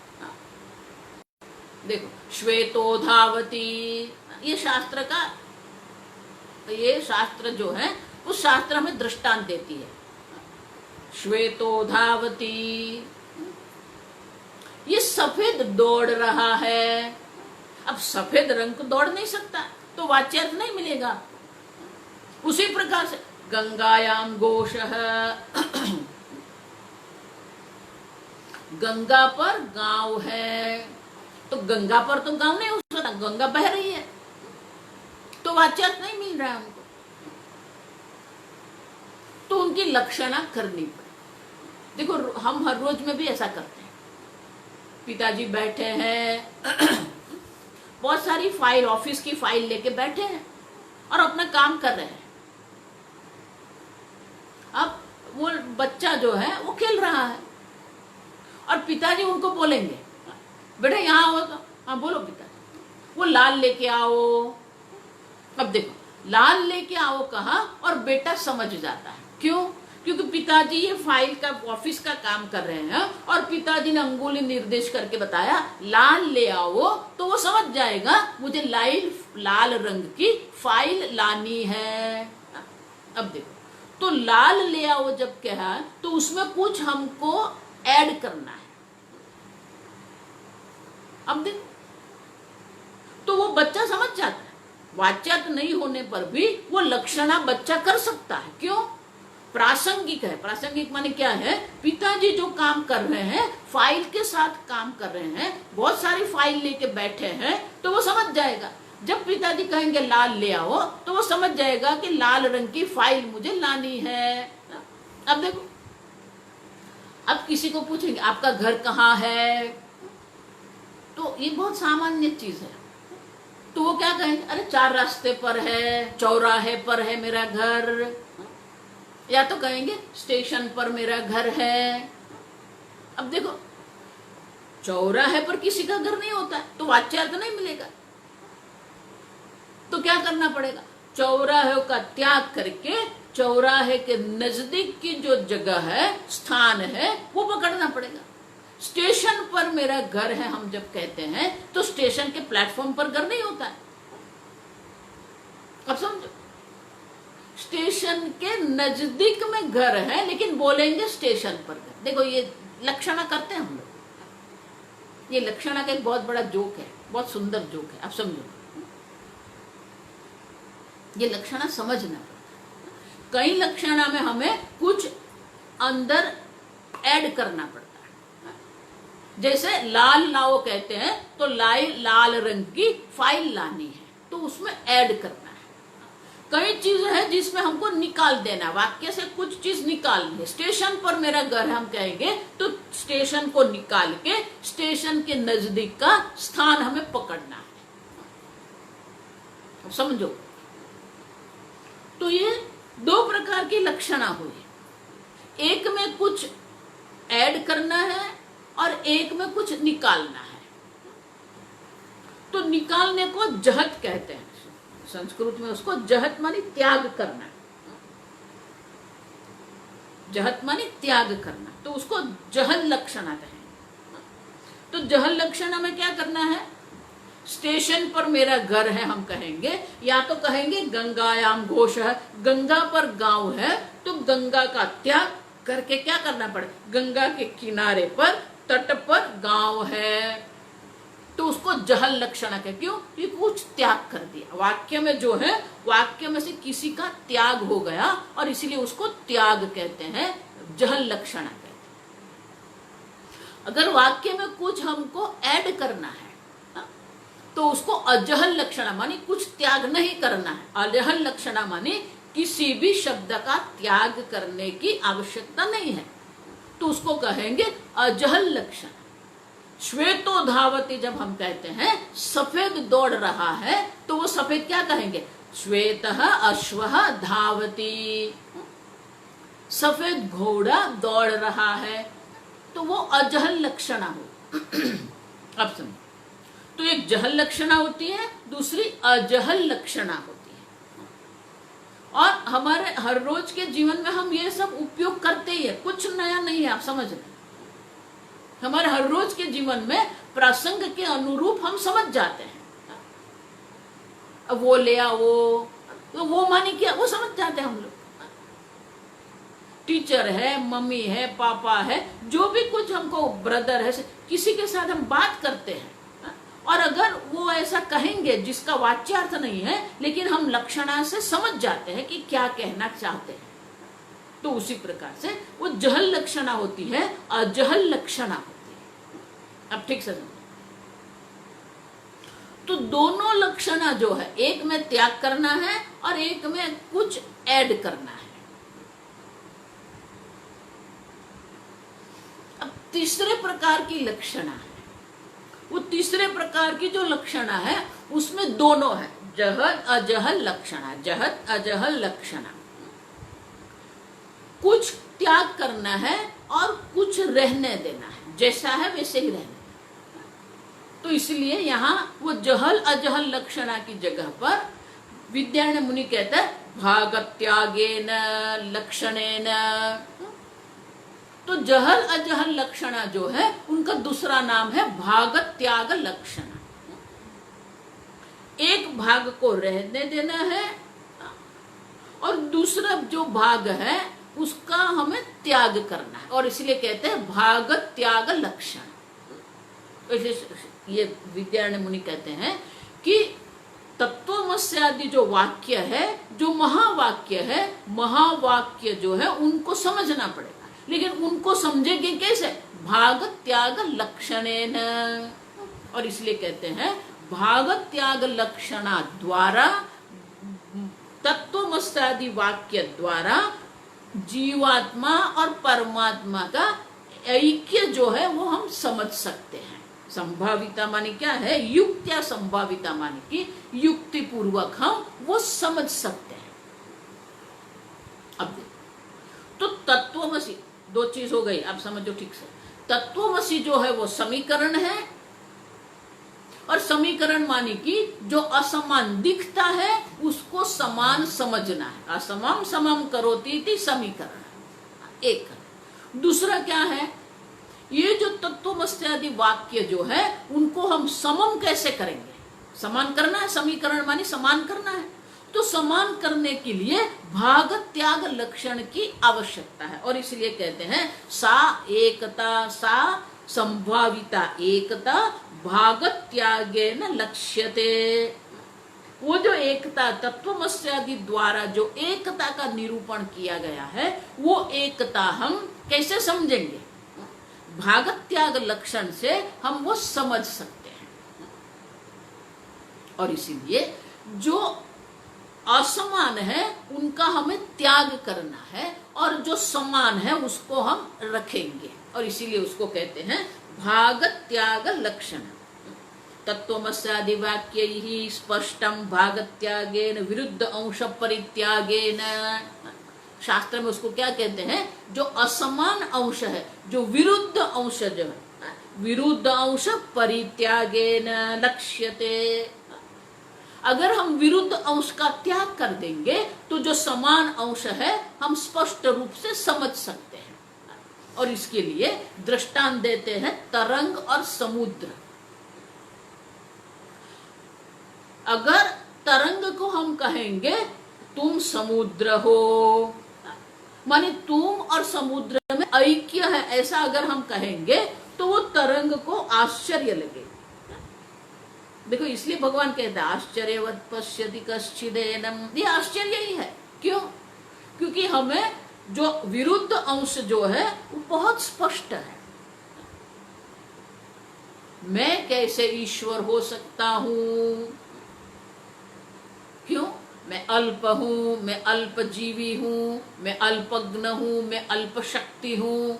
देखो श्वेतो धावती, ये शास्त्र का, ये शास्त्र जो है उस शास्त्र हमें दृष्टांत देती है। श्वेतो धावती, ये सफेद दौड़ रहा है। अब सफेद रंग को दौड़ नहीं सकता तो वाच्यार्थ नहीं मिलेगा। उसी प्रकार से गंगायाम घोषः, गंगा पर गांव है, तो गंगा पर तो गांव नहीं हो सकता, गंगा बह रही है, तो वाच्यार्थ नहीं मिल रहा है हमको। तो उनकी लक्षणा करनी पड़े। देखो हम हर रोज में भी ऐसा करते हैं। पिताजी बैठे हैं, बहुत सारी फाइल, ऑफिस की फाइल लेके बैठे हैं और अपना काम कर रहे हैं। अब वो बच्चा जो है वो खेल रहा है और पिताजी उनको बोलेंगे बेटा यहाँ आओ, तो हाँ बोलो पिताजी, वो लाल लेके आओ। अब देखो लाल लेके आओ कहा और बेटा समझ जाता है। क्यों? क्योंकि पिताजी ये फाइल का, ऑफिस का काम कर रहे हैं और पिताजी ने अंगुली निर्देश करके बताया लाल ले आओ, तो वो समझ जाएगा मुझे लाल लाल रंग की फाइल लानी है। अब देखो, तो लाल ले आओ जब कहा तो उसमें कुछ हमको ऐड करना है। अब देखो, तो वो बच्चा समझ जाता है, वाच्यार्थ नहीं होने पर भी वो लक्षणा बच्चा कर सकता है। क्यों? प्रासंगिक है। प्रासंगिक माने क्या है? पिताजी जो काम कर रहे हैं, फाइल के साथ काम कर रहे हैं, बहुत सारी फाइल लेके बैठे हैं, तो वो समझ जाएगा। जब पिताजी कहेंगे लाल ले आओ, तो वो समझ जाएगा कि लाल रंग की फाइल मुझे लानी है। अब देखो, अब किसी को पूछेंगे आपका घर कहाँ है, तो ये बहुत सामान्य चीज है, तो वो क्या कहेंगे? अरे 4 रास्ते पर है, चौराहे पर है मेरा घर, या तो कहेंगे स्टेशन पर मेरा घर है। अब देखो, चौराहे पर किसी का घर नहीं होता है, तो वाच्यार्थ नहीं मिलेगा। तो क्या करना पड़ेगा? चौराहे का त्याग करके चौराहे के नजदीक की जो जगह है, स्थान है, वो पकड़ना पड़ेगा। स्टेशन पर मेरा घर है हम जब कहते हैं, तो स्टेशन के प्लेटफॉर्म पर घर नहीं होता है। अब समझो, स्टेशन के नजदीक में घर है, लेकिन बोलेंगे स्टेशन पर घर। देखो, ये लक्षणा करते हैं हम लोग। ये लक्षणा का एक बहुत बड़ा जोक है, बहुत सुंदर जोक है। आप समझो, ये लक्षणा समझना पड़ता है। कई लक्षणा में हमें कुछ अंदर ऐड करना पड़ता है। जैसे लाल लाओ कहते हैं, तो लाल रंग की फाइल लानी है, तो उसमें ऐड करना है। कई चीज है जिसमें हमको निकाल देना, वाक्य से कुछ चीज निकालनी है। स्टेशन पर मेरा घर हम कहेंगे, तो स्टेशन को निकाल के स्टेशन के नजदीक का स्थान हमें पकड़ना है। समझो, तो ये 2 प्रकार की लक्षणा हुई। एक में कुछ ऐड करना है और एक में कुछ निकालना है। तो निकालने को जहत कहते हैं, संस्कृत में उसको जहत मानी त्याग करना। जहत मानी त्याग करना, तो उसको जहल लक्षणा कहेंगे। तो जहल लक्षणा में क्या करना है? स्टेशन पर मेरा घर है हम कहेंगे, या तो कहेंगे गंगायाम घोष है, गंगा पर गांव है, तो गंगा का त्याग करके क्या करना पड़े? गंगा के किनारे पर, तट पर गांव है, तो उसको जहल लक्षणा कहते। क्यों? कि कुछ त्याग कर दिया। वाक्य में जो है, वाक्य में से किसी का त्याग हो गया, और इसीलिए उसको त्याग कहते हैं, जहल लक्षणा कहते हैं। अगर वाक्य में कुछ हमको ऐड करना है, तो उसको अजहल लक्षणा मानी कुछ त्याग नहीं करना है। अजहल लक्षणा मानी किसी भी शब्द का त्याग करने की आवश्यकता नहीं है, तो उसको कहेंगे अजहल लक्षण। श्वेतो धावती जब हम कहते हैं सफेद दौड़ रहा है, तो वो सफेद क्या कहेंगे? श्वेतः अश्वः धावती। सफेद घोड़ा दौड़ रहा है, तो वो अजहल लक्षणा हो। अब समझो, तो एक जहल लक्षणा होती है, दूसरी अजहल लक्षणा होती है। और हमारे हर रोज के जीवन में हम ये सब उपयोग करते ही है, कुछ नया नहीं है। आप समझ रहे? हमारे हर रोज के जीवन में प्रसंग के अनुरूप हम समझ जाते हैं। अब वो ले आओ, तो वो माने क्या? वो समझ जाते हैं हम लोग। टीचर है, मम्मी है, पापा है, जो भी कुछ हमको ब्रदर है, किसी के साथ हम बात करते हैं, और अगर वो ऐसा कहेंगे जिसका वाच्यार्थ नहीं है, लेकिन हम लक्षणा से समझ जाते हैं कि क्या कहना चाहते हैं, तो उसी प्रकार से वो जहल लक्षणा होती है, अजहल लक्षणा होती है। अब ठीक से समझो, तो दोनों लक्षणा जो है, एक में त्याग करना है और एक में कुछ ऐड करना है। अब तीसरे प्रकार की लक्षणा है, वो तीसरे प्रकार की जो लक्षणा है उसमें दोनों है, जहत अजहल लक्षणा। जहत अजहल लक्षणा, कुछ त्याग करना है और कुछ रहने देना है, जैसा है वैसे ही रहना। तो इसलिए यहाँ वो जहल अजहल लक्षणा की जगह पर विद्यारण्य मुनि कहता है भागत्यागेन लक्षणेन। तो जहल अजहल लक्षणा जो है उनका दूसरा नाम है भाग त्याग लक्षणा। एक एक भाग को रहने देना है और दूसरा जो भाग है उसका हमें त्याग करना है, और इसलिए कहते हैं भाग त्याग लक्षण। ये विद्यारण्य मुनि कहते हैं कि तत्वमस्य आदि जो वाक्य है, जो महावाक्य जो है उनको समझना पड़ेगा, लेकिन उनको समझेंगे कैसे? भाग त्याग लक्षणेन। और इसलिए कहते हैं भाग त्याग लक्षणा द्वारा, तत्वमस्य आदि वाक्य द्वारा जीवात्मा और परमात्मा का ऐक्य जो है वो हम समझ सकते हैं। संभाविता माने क्या है? युक्त्या संभाविता माने कि युक्ति पूर्वक हम वो समझ सकते हैं। अब तो तत्वमसि, दो चीज हो गई, आप समझो ठीक से। तत्वमसि जो है वो समीकरण है, और समीकरण माने कि जो असमान दिखता है उसको समान समझना है। असमम समम करोति इति समीकरण एक। दूसरा क्या है? ये जो तत्वमस्य आदि वाक्य जो है उनको हम समम कैसे करेंगे? समान करना है, समीकरण माने समान करना है, तो समान करने के लिए भाग त्याग लक्षण की आवश्यकता है। और इसलिए कहते हैं सा एकता, सा संभाविता एकता भाग त्यागेन लक्ष्यते। वो जो एकता तत्वमस्य आदि द्वारा जो एकता का निरूपण किया गया है, वो एकता हम कैसे समझेंगे? भाग त्याग लक्षण से हम वो समझ सकते हैं। और इसीलिए जो असमान है उनका हमें त्याग करना है, और जो समान है उसको हम रखेंगे, और इसीलिए उसको कहते हैं भाग त्याग लक्षण। तत्वमस्यादि वाक्य ही स्पष्टम भाग त्यागेन विरुद्ध अंश परित्यागेन। शास्त्र में उसको क्या कहते हैं? जो असमान अंश है, जो विरुद्ध अंश जो है, विरुद्ध अंश परित्यागेन लक्ष्यते। अगर हम विरुद्ध अंश का त्याग कर देंगे तो जो समान अंश है हम स्पष्ट रूप से समझ सकते हैं। और इसके लिए दृष्टांत देते हैं तरंग और समुद्र। अगर तरंग को हम कहेंगे तुम समुद्र हो, माने तुम और समुद्र में ऐक्य है, ऐसा अगर हम कहेंगे तो वो तरंग को आश्चर्य लगेगा। देखो इसलिए भगवान कहते हैं आश्चर्यवत् पश्यति कश्चिदेनम, ये आश्चर्य ही है। क्यों? क्योंकि हमें जो विरुद्ध अंश जो है वो बहुत स्पष्ट है। मैं कैसे ईश्वर हो सकता हूं? क्यों? मैं अल्प हूं, मैं अल्पजीवी हूं, मैं अल्पज्ञ हूं, मैं अल्प शक्ति हूं।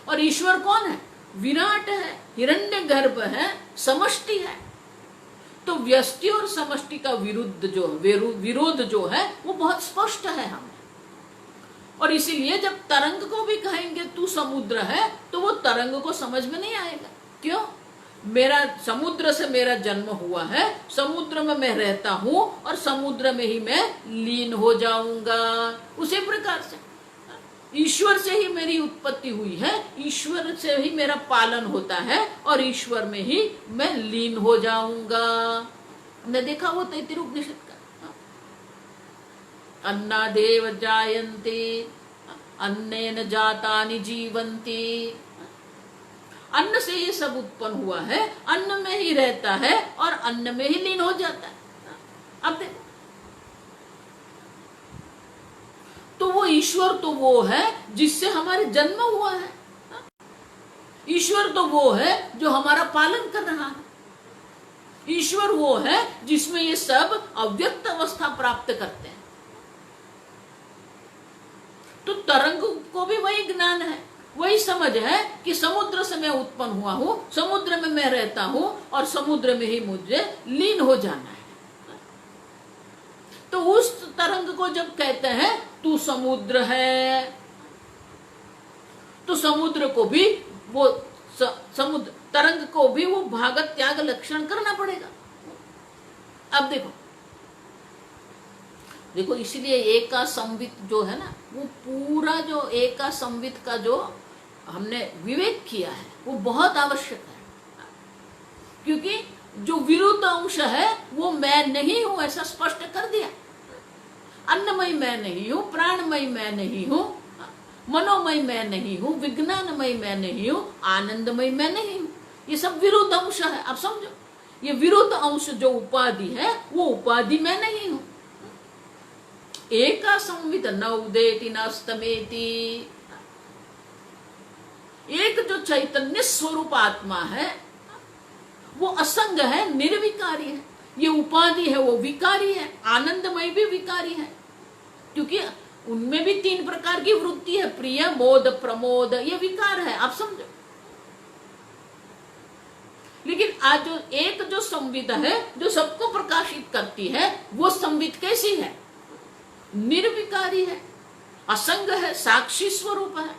और ईश्वर कौन है? विराट है, हिरण्यगर्भ है, समष्टि है। तो व्यष्टि और समष्टि का विरुद्ध जो विरोध जो है वो बहुत स्पष्ट है हमें। और इसीलिए जब तरंग को भी कहेंगे तू समुद्र है तो वो तरंग को समझ में नहीं आएगा। क्यों? मेरा समुद्र से मेरा जन्म हुआ है, समुद्र में मैं रहता हूं और समुद्र में ही मैं लीन हो जाऊंगा। उसी प्रकार से ईश्वर से ही मेरी उत्पत्ति हुई है, ईश्वर से ही मेरा पालन होता है और ईश्वर में ही मैं लीन हो जाऊंगा। हमने देखा वो तैत्तिरीयोपनिषद का अन्नादेव जायन्ते अन्नेन जातानि जीवन्ति। अन्न से ये सब उत्पन्न हुआ है, अन्न में ही रहता है और अन्न में ही लीन हो जाता है। अब देखो तो वो ईश्वर तो वो है जिससे हमारे जन्म हुआ है, ईश्वर तो वो है जो हमारा पालन कर रहा है, ईश्वर वो है जिसमें ये सब अव्यक्त अवस्था प्राप्त करते हैं। तो तरंग को भी वही ज्ञान है, वही समझ है कि समुद्र से मैं उत्पन्न हुआ हूं, समुद्र में मैं रहता हूं और समुद्र में ही मुझे लीन हो जाना है। तो उस तरंग को जब कहते हैं तू समुद्र है, तो समुद्र को भी वो समुद्र तरंग को भी वो भाग त्याग लक्षण करना पड़ेगा। अब देखो देखो इसलिए एका संवित जो है ना, वो पूरा जो एका संवित का जो हमने विवेक किया है वो बहुत आवश्यक है। क्योंकि जो विरुद्ध अंश है वो मैं नहीं हूं, ऐसा स्पष्ट कर दिया। अन्नमय मैं नहीं हूं, प्राणमय मैं नहीं हूं, मनोमय मैं नहीं हूं, विज्ञानमय मैं नहीं हूं, आनंदमय मैं नहीं हूं। ये सब विरुद्ध अंश है। आप समझो, ये विरुद्ध अंश जो उपाधि है वो उपाधि मैं नहीं हूं। एका संवित न उदेति न अस्तमेति। एक जो चैतन्य स्वरूप आत्मा है वो असंग है, निर्विकारी है। ये उपाधि है वो विकारी है, आनंदमय भी विकारी है, क्योंकि उनमें भी 3 प्रकार की वृत्ति है, प्रिय, मोद, प्रमोद, ये विकार है। आप समझो। लेकिन आज जो एक जो संविद है जो सबको प्रकाशित करती है, वो संविद कैसी है? निर्विकारी है, असंग है, साक्षी स्वरूप है।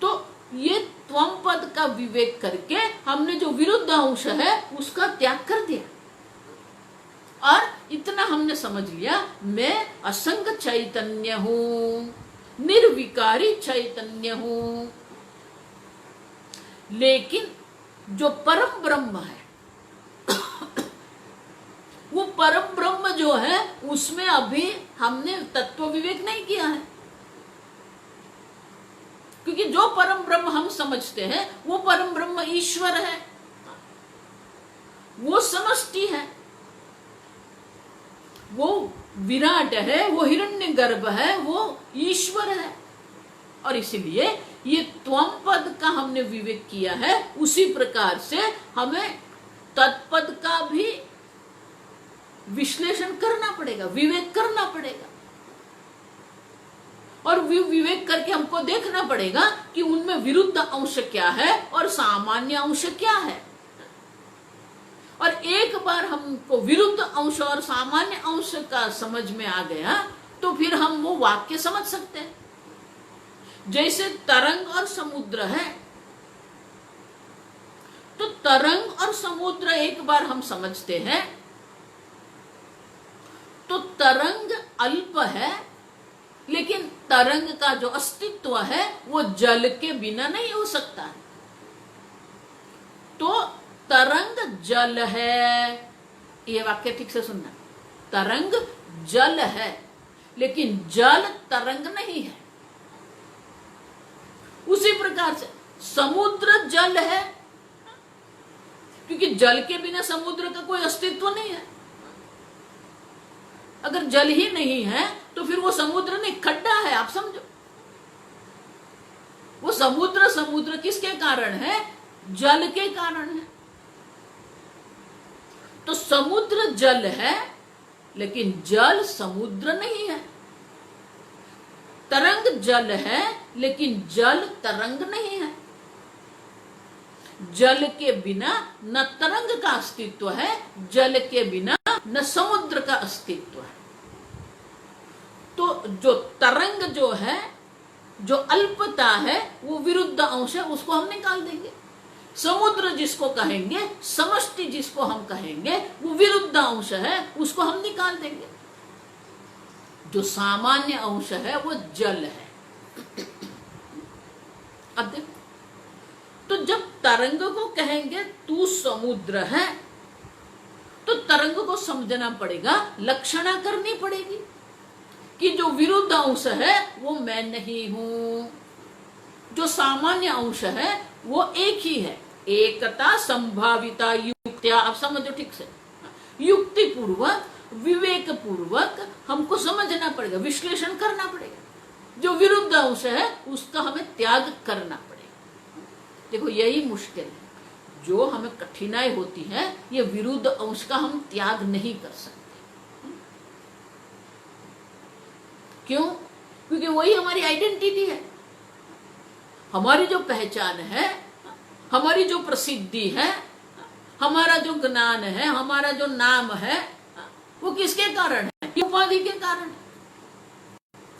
तो ये त्वम पद का विवेक करके हमने जो विरुद्ध अंश है उसका त्याग कर दिया, और इतना हमने समझ लिया, मैं असंग चैतन्य हूं, निर्विकारी चैतन्य हूं। लेकिन जो परम ब्रह्म है वो परम ब्रह्म जो है उसमें अभी हमने तत्व विवेक नहीं किया है, क्योंकि जो परम ब्रह्म हम समझते हैं वो परम ब्रह्म ईश्वर है, वो समष्टि है, वो विराट है, वो हिरण्यगर्भ है, वो ईश्वर है। और इसलिए ये त्वम पद का हमने विवेक किया है, उसी प्रकार से हमें तत्पद का भी विश्लेषण करना पड़ेगा, विवेक करना पड़ेगा। और विवेक करके हमको देखना पड़ेगा कि उनमें विरुद्ध अंश क्या है और सामान्य अंश क्या है। और एक बार हमको विरुद्ध अंश और सामान्य अंश का समझ में आ गया तो फिर हम वो वाक्य समझ सकते हैं। जैसे तरंग और समुद्र है, तो तरंग और समुद्र एक बार हम समझते हैं तो तरंग अल्प है, लेकिन तरंग का जो अस्तित्व है वो जल के बिना नहीं हो सकता। तो तरंग जल है, ये वाक्य ठीक से सुनना। तरंग जल है, लेकिन जल तरंग नहीं है। उसी प्रकार से समुद्र जल है, क्योंकि जल के बिना समुद्र का कोई अस्तित्व नहीं है। अगर जल ही नहीं है तो फिर वो समुद्र नहीं, खड्डा है। आप समझो, वो समुद्र समुद्र किसके कारण है? जल के कारण है। तो समुद्र जल है, लेकिन जल समुद्र नहीं है। तरंग जल है, लेकिन जल तरंग नहीं है। जल के बिना न तरंग का अस्तित्व है, जल के बिना न समुद्र का अस्तित्व है। तो जो तरंग जो है, जो अल्पता है, वो विरुद्ध अंश है, उसको हम निकाल देंगे। समुद्र जिसको कहेंगे, समष्टि जिसको हम कहेंगे, वो विरुद्ध अंश है, उसको हम निकाल देंगे। जो सामान्य अंश है वो जल है। अब देखो, तो जब तरंग को कहेंगे तू समुद्र है, तो तरंग को समझना पड़ेगा, लक्षणा करनी पड़ेगी कि जो विरुद्ध अंश है वो मैं नहीं हूं, जो सामान्य अंश है वो एक ही है। एकता संभाविता युक्त्या। आप समझो ठीक से, युक्ति पूर्वक, विवेक पूर्वक हमको समझना पड़ेगा, विश्लेषण करना पड़ेगा। जो विरुद्ध अंश है उसका हमें त्याग करना पड़ेगा। देखो, यही मुश्किल है, जो हमें कठिनाई होती है, ये विरुद्ध अंश का हम त्याग नहीं कर सकते। क्यों? क्योंकि वही हमारी आइडेंटिटी है, हमारी जो पहचान है, हमारी जो प्रसिद्धि है, हमारा जो ज्ञान है, हमारा जो नाम है, वो किसके कारण है? उपाधि के कारण है।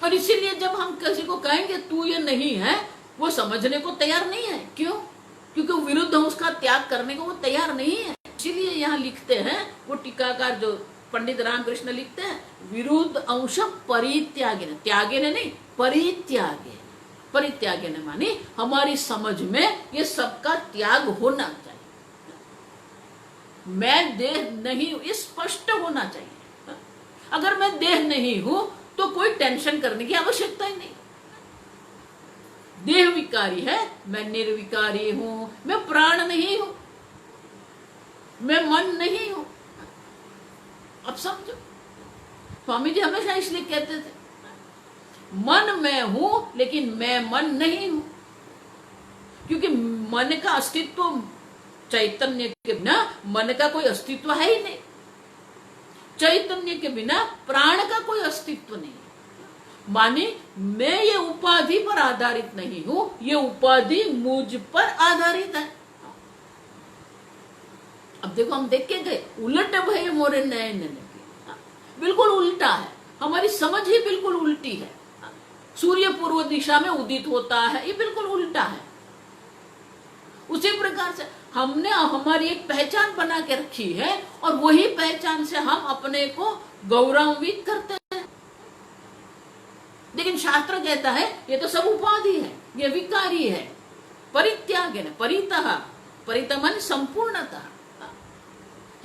और इसीलिए जब हम किसी को कहेंगे तू ये नहीं है, वो समझने को तैयार नहीं है। क्यों? क्योंकि विरुद्ध उसका त्याग करने को वो तैयार नहीं है। इसीलिए यहाँ लिखते हैं, वो टीकाकार जो पंडित रामकृष्ण लिखते हैं, विरुद्ध अंश परित्यागेन, त्यागेन नहीं, परित्यागेन। परित्यागेन मानी हमारी समझ में ये सबका त्याग होना चाहिए। मैं देह नहीं हूं, ये स्पष्ट होना चाहिए। अगर मैं देह नहीं हूं तो कोई टेंशन करने की आवश्यकता ही नहीं। देह विकारी है, मैं निर्विकारी हूं, मैं प्राण नहीं हूं, मैं मन नहीं हूं। अब समझो, स्वामी जी हमेशा इसलिए कहते थे मन मैं हूं लेकिन मैं मन नहीं हूं, क्योंकि मन का अस्तित्व, चैतन्य के बिना मन का कोई अस्तित्व है ही नहीं। चैतन्य के बिना प्राण का कोई अस्तित्व नहीं। माने मैं ये उपाधि पर आधारित नहीं हूं, ये उपाधि मुझ पर आधारित है। अब देखो, हम देख के गए उलट भय मोरे नयन, बिल्कुल उल्टा है। हमारी समझ ही बिल्कुल उल्टी है। सूर्य पूर्व दिशा में उदित होता है, ये बिल्कुल उल्टा है। उसी प्रकार से हमने हमारी एक पहचान बना के रखी है और वही पहचान से हम अपने को गौरवान्वित करते हैं। लेकिन शास्त्र कहता है ये तो सब उपाधि है, ये विकारी है, परित्याग है, परितः, परितः माने संपूर्णतः,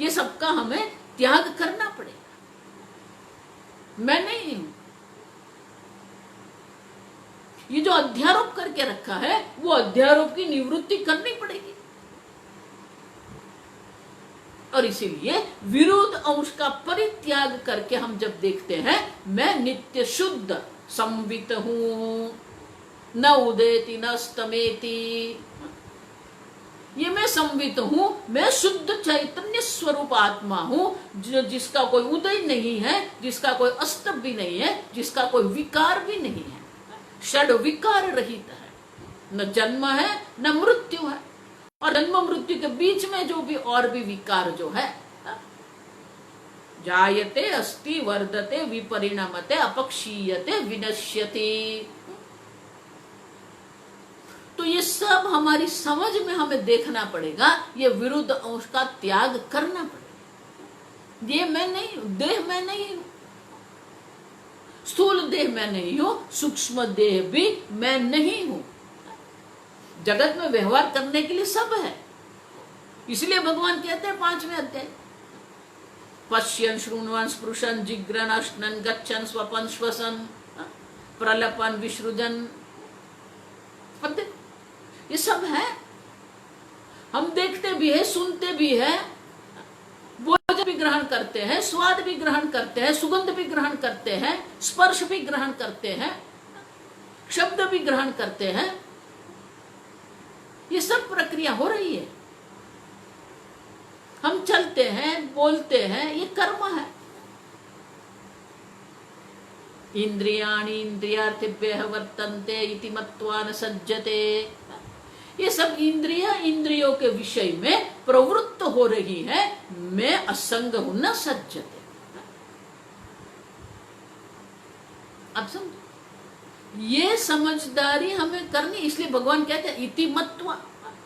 ये सबका हमें त्याग करना पड़ेगा। मैं नहीं हूं। ये जो अध्यारोप करके रखा है वो अध्यारोप की निवृत्ति करनी पड़ेगी। और इसीलिए विरोध अंश का परित्याग करके हम जब देखते हैं मैं नित्य शुद्ध संवित हूं, न उदेति न स्तमेति, ये मैं संवित हूं, मैं शुद्ध चैतन्य स्वरूप आत्मा हूं, जिसका कोई उदय नहीं है, जिसका कोई अस्त भी नहीं है, जिसका कोई विकार भी नहीं है, षड विकार रहित है, न जन्म है न मृत्यु है। और जन्म मृत्यु के बीच में जो भी और भी विकार जो है, जायते अस्ति वर्धते विपरिणमते अपक्षीयते विनश्यति, तो ये सब हमारी समझ में हमें देखना पड़ेगा। ये विरुद्ध अंश का त्याग करना पड़ेगा। ये मैं नहीं हूं, देह मैं नहीं हूं, स्थूल देह मैं नहीं हूं, सूक्ष्म देह भी मैं नहीं हूं। जगत में व्यवहार करने के लिए सब है। इसलिए भगवान कहते हैं 5वें अध्याय, पश्यन् शृण्वन् स्पृशन् जिघ्रन् अश्नन् गच्छन् स्वपन् श्वसन् प्रलपन् विसृजन्, ये सब है। हम देखते भी है, सुनते भी है, भोजन भी ग्रहण करते हैं, स्वाद भी ग्रहण करते हैं, सुगंध भी ग्रहण करते हैं, स्पर्श भी ग्रहण करते हैं, शब्द भी ग्रहण करते हैं। ये सब प्रक्रिया हो रही है। हम चलते हैं, बोलते हैं, ये कर्म है। इंद्रियाणि इंद्रियार्थेभ्यः वर्तन्ते इति मत्वा न सज्जते, ये सब इंद्रिया इंद्रियों के विषय में प्रवृत्त हो रही है, मैं असंग हूं, न सज्जते। अब समझो, ये समझदारी हमें करनी। इसलिए भगवान कहते हैं इति मत्वा,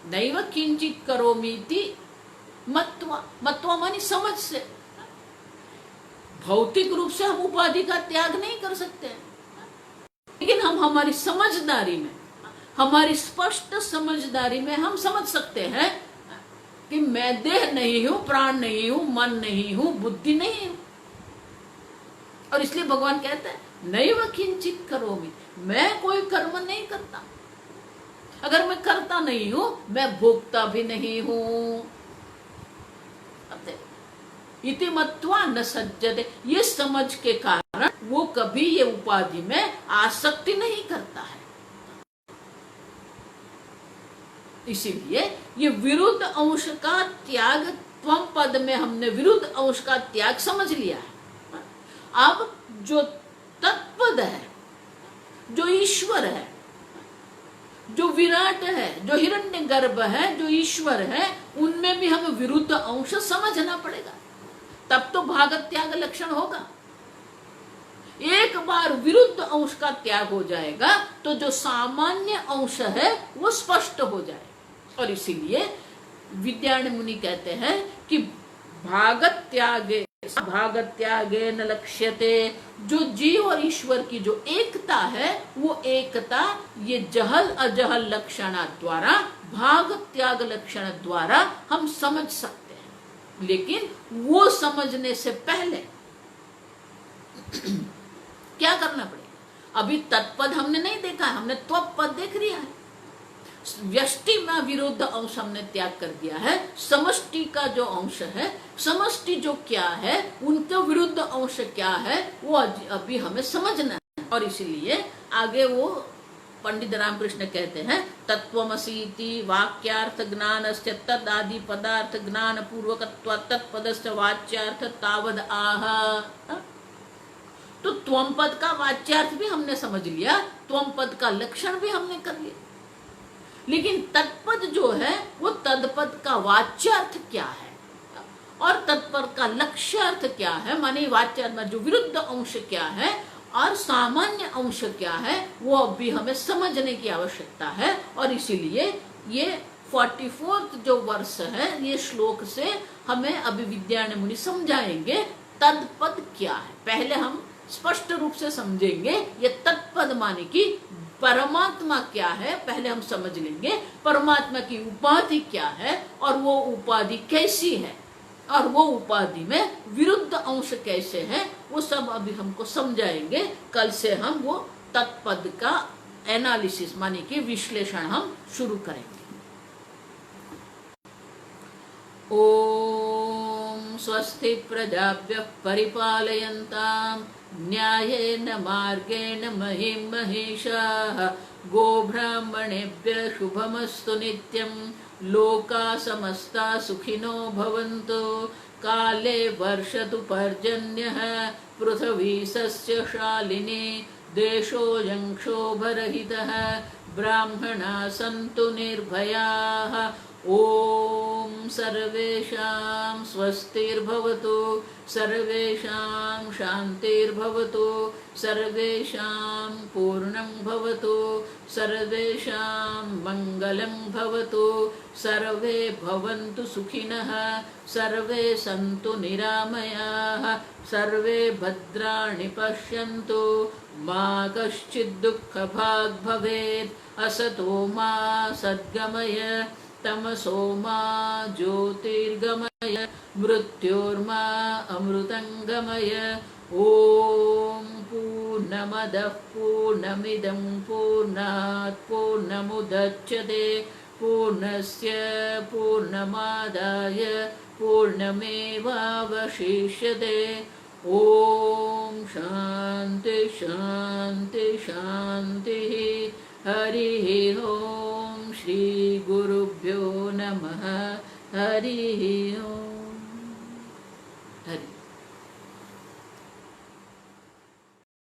नैव किंचित करोमीति मत्वा। मत्वा मानी समझ से। भौतिक रूप से हम उपाधि का त्याग नहीं कर सकते, लेकिन हम हमारी समझदारी में, हमारी स्पष्ट समझदारी में हम समझ सकते हैं कि मैं देह नहीं हूं, प्राण नहीं हूं, मन नहीं हूं, बुद्धि नहीं हूं। और इसलिए भगवान कहते हैं नैव किंचित करोमि, मैं कोई कर्म नहीं करता। अगर मैं करता नहीं हूं, मैं भोगता भी नहीं हूं। इति मत्वा न सज्जते, ये समझ के कारण वो कभी ये उपाधि में आसक्ति नहीं करता है। इसीलिए ये विरुद्ध अंश का त्याग, त्वम पद में हमने विरुद्ध अंश का त्याग समझ लिया है। अब जो तत्पद है, जो ईश्वर है, जो विराट है, जो हिरण्यगर्भ है, जो ईश्वर है, उनमें भी हमें विरुद्ध अंश समझना पड़ेगा, तब तो भागत त्याग लक्षण होगा। एक बार विरुद्ध अंश का त्याग हो जाएगा तो जो सामान्य अंश है वो स्पष्ट हो जाए। और इसीलिए विद्यारण्य मुनि कहते हैं कि भागत त्यागे न लक्ष्यते, जो जीव और ईश्वर की जो एकता है वो एकता ये जहल अजहल लक्षण द्वारा, भाग त्याग लक्षण द्वारा हम समझ सकते हैं। लेकिन वो समझने से पहले क्या करना पड़ेगा? अभी तत्पद हमने नहीं देखा, हमने त्वपद देख लिया है। व्यष्टि में विरुद्ध अंश हमने त्याग कर दिया है। समष्टि का जो अंश है, समष्टि जो क्या है, उनका विरुद्ध अंश क्या है, वो अभी हमें समझना है। और इसीलिए आगे वो पंडित रामकृष्ण कहते हैं, तत्वमसीति वाक्यार्थ ज्ञानस्य तद आदि पदार्थ ज्ञान पूर्वकत्व तत्पदस्य वाच्यार्थ तावद आह। तो त्वम पद का वाच्यार्थ भी हमने समझ लिया, त्वम पद का लक्षण भी हमने कर लिया, लेकिन तत्पद जो है वो तत्पद का वाच्यार्थ क्या है और तत्पद का लक्ष्यार्थ क्या है, माने वाच्यार्थ में जो विरुद्ध अंश क्या है और सामान्य अंश क्या है, वो अभी हमें समझने की आवश्यकता है। और इसीलिए ये 44th जो वर्ष है, ये श्लोक से हमें अभी विद्यारण्य मुनि समझाएंगे तत्पद क्या है। पहले हम स्पष्ट रूप से समझेंगे ये तत्पद माने कि परमात्मा क्या है, पहले हम समझ लेंगे परमात्मा की उपाधि क्या है और वो उपाधि कैसी है और वो उपाधि में विरुद्ध अंश कैसे है, वो सब अभी हमको समझाएंगे। कल से हम वो तत्पद का एनालिसिस माने कि विश्लेषण हम शुरू करेंगे। ओम स्वस्ति प्रजाभ्यः परिपालयन्ताम् न्यायेन मार्गेण महिं महिषाः गोब्राह्मणेभ्यः शुभमस्तु नित्यं लोका समस्ता सुखिनो भवन्तु काले वर्षतु पर्जन्यः पृथिवी सस्यशालिनी देशोऽयं क्षोभरहितः ब्राह्मणाः सन्तु निर्भयाः। ओम सर्वेषां स्वस्तिर्भवतु सर्वेषां शान्तिर्भवतु सर्वेषां पूर्णं भवतु सर्वेषां मङ्गलं भवतु सर्वे भवन्तु सुखिनः सर्वे सन्तु निरामयाः सर्वे भद्राणि पश्यन्तु मा कश्चित् दुःखभाग् भवेत् असतो मा सद्गमय तमसो मा ज्योतिर्गमय मृत्योर्मा अमृतंगमय। ओम पूर्णमदः पूर्णमिदं पूर्णात् पूर्णमुदच्यते पूर्णस्य पूर्णमादाय पूर्णमेवावशिष्यते। ओम शांति शांति शांति। हरि ओम श्री गुरुभ्यो नमः। हरि ओम।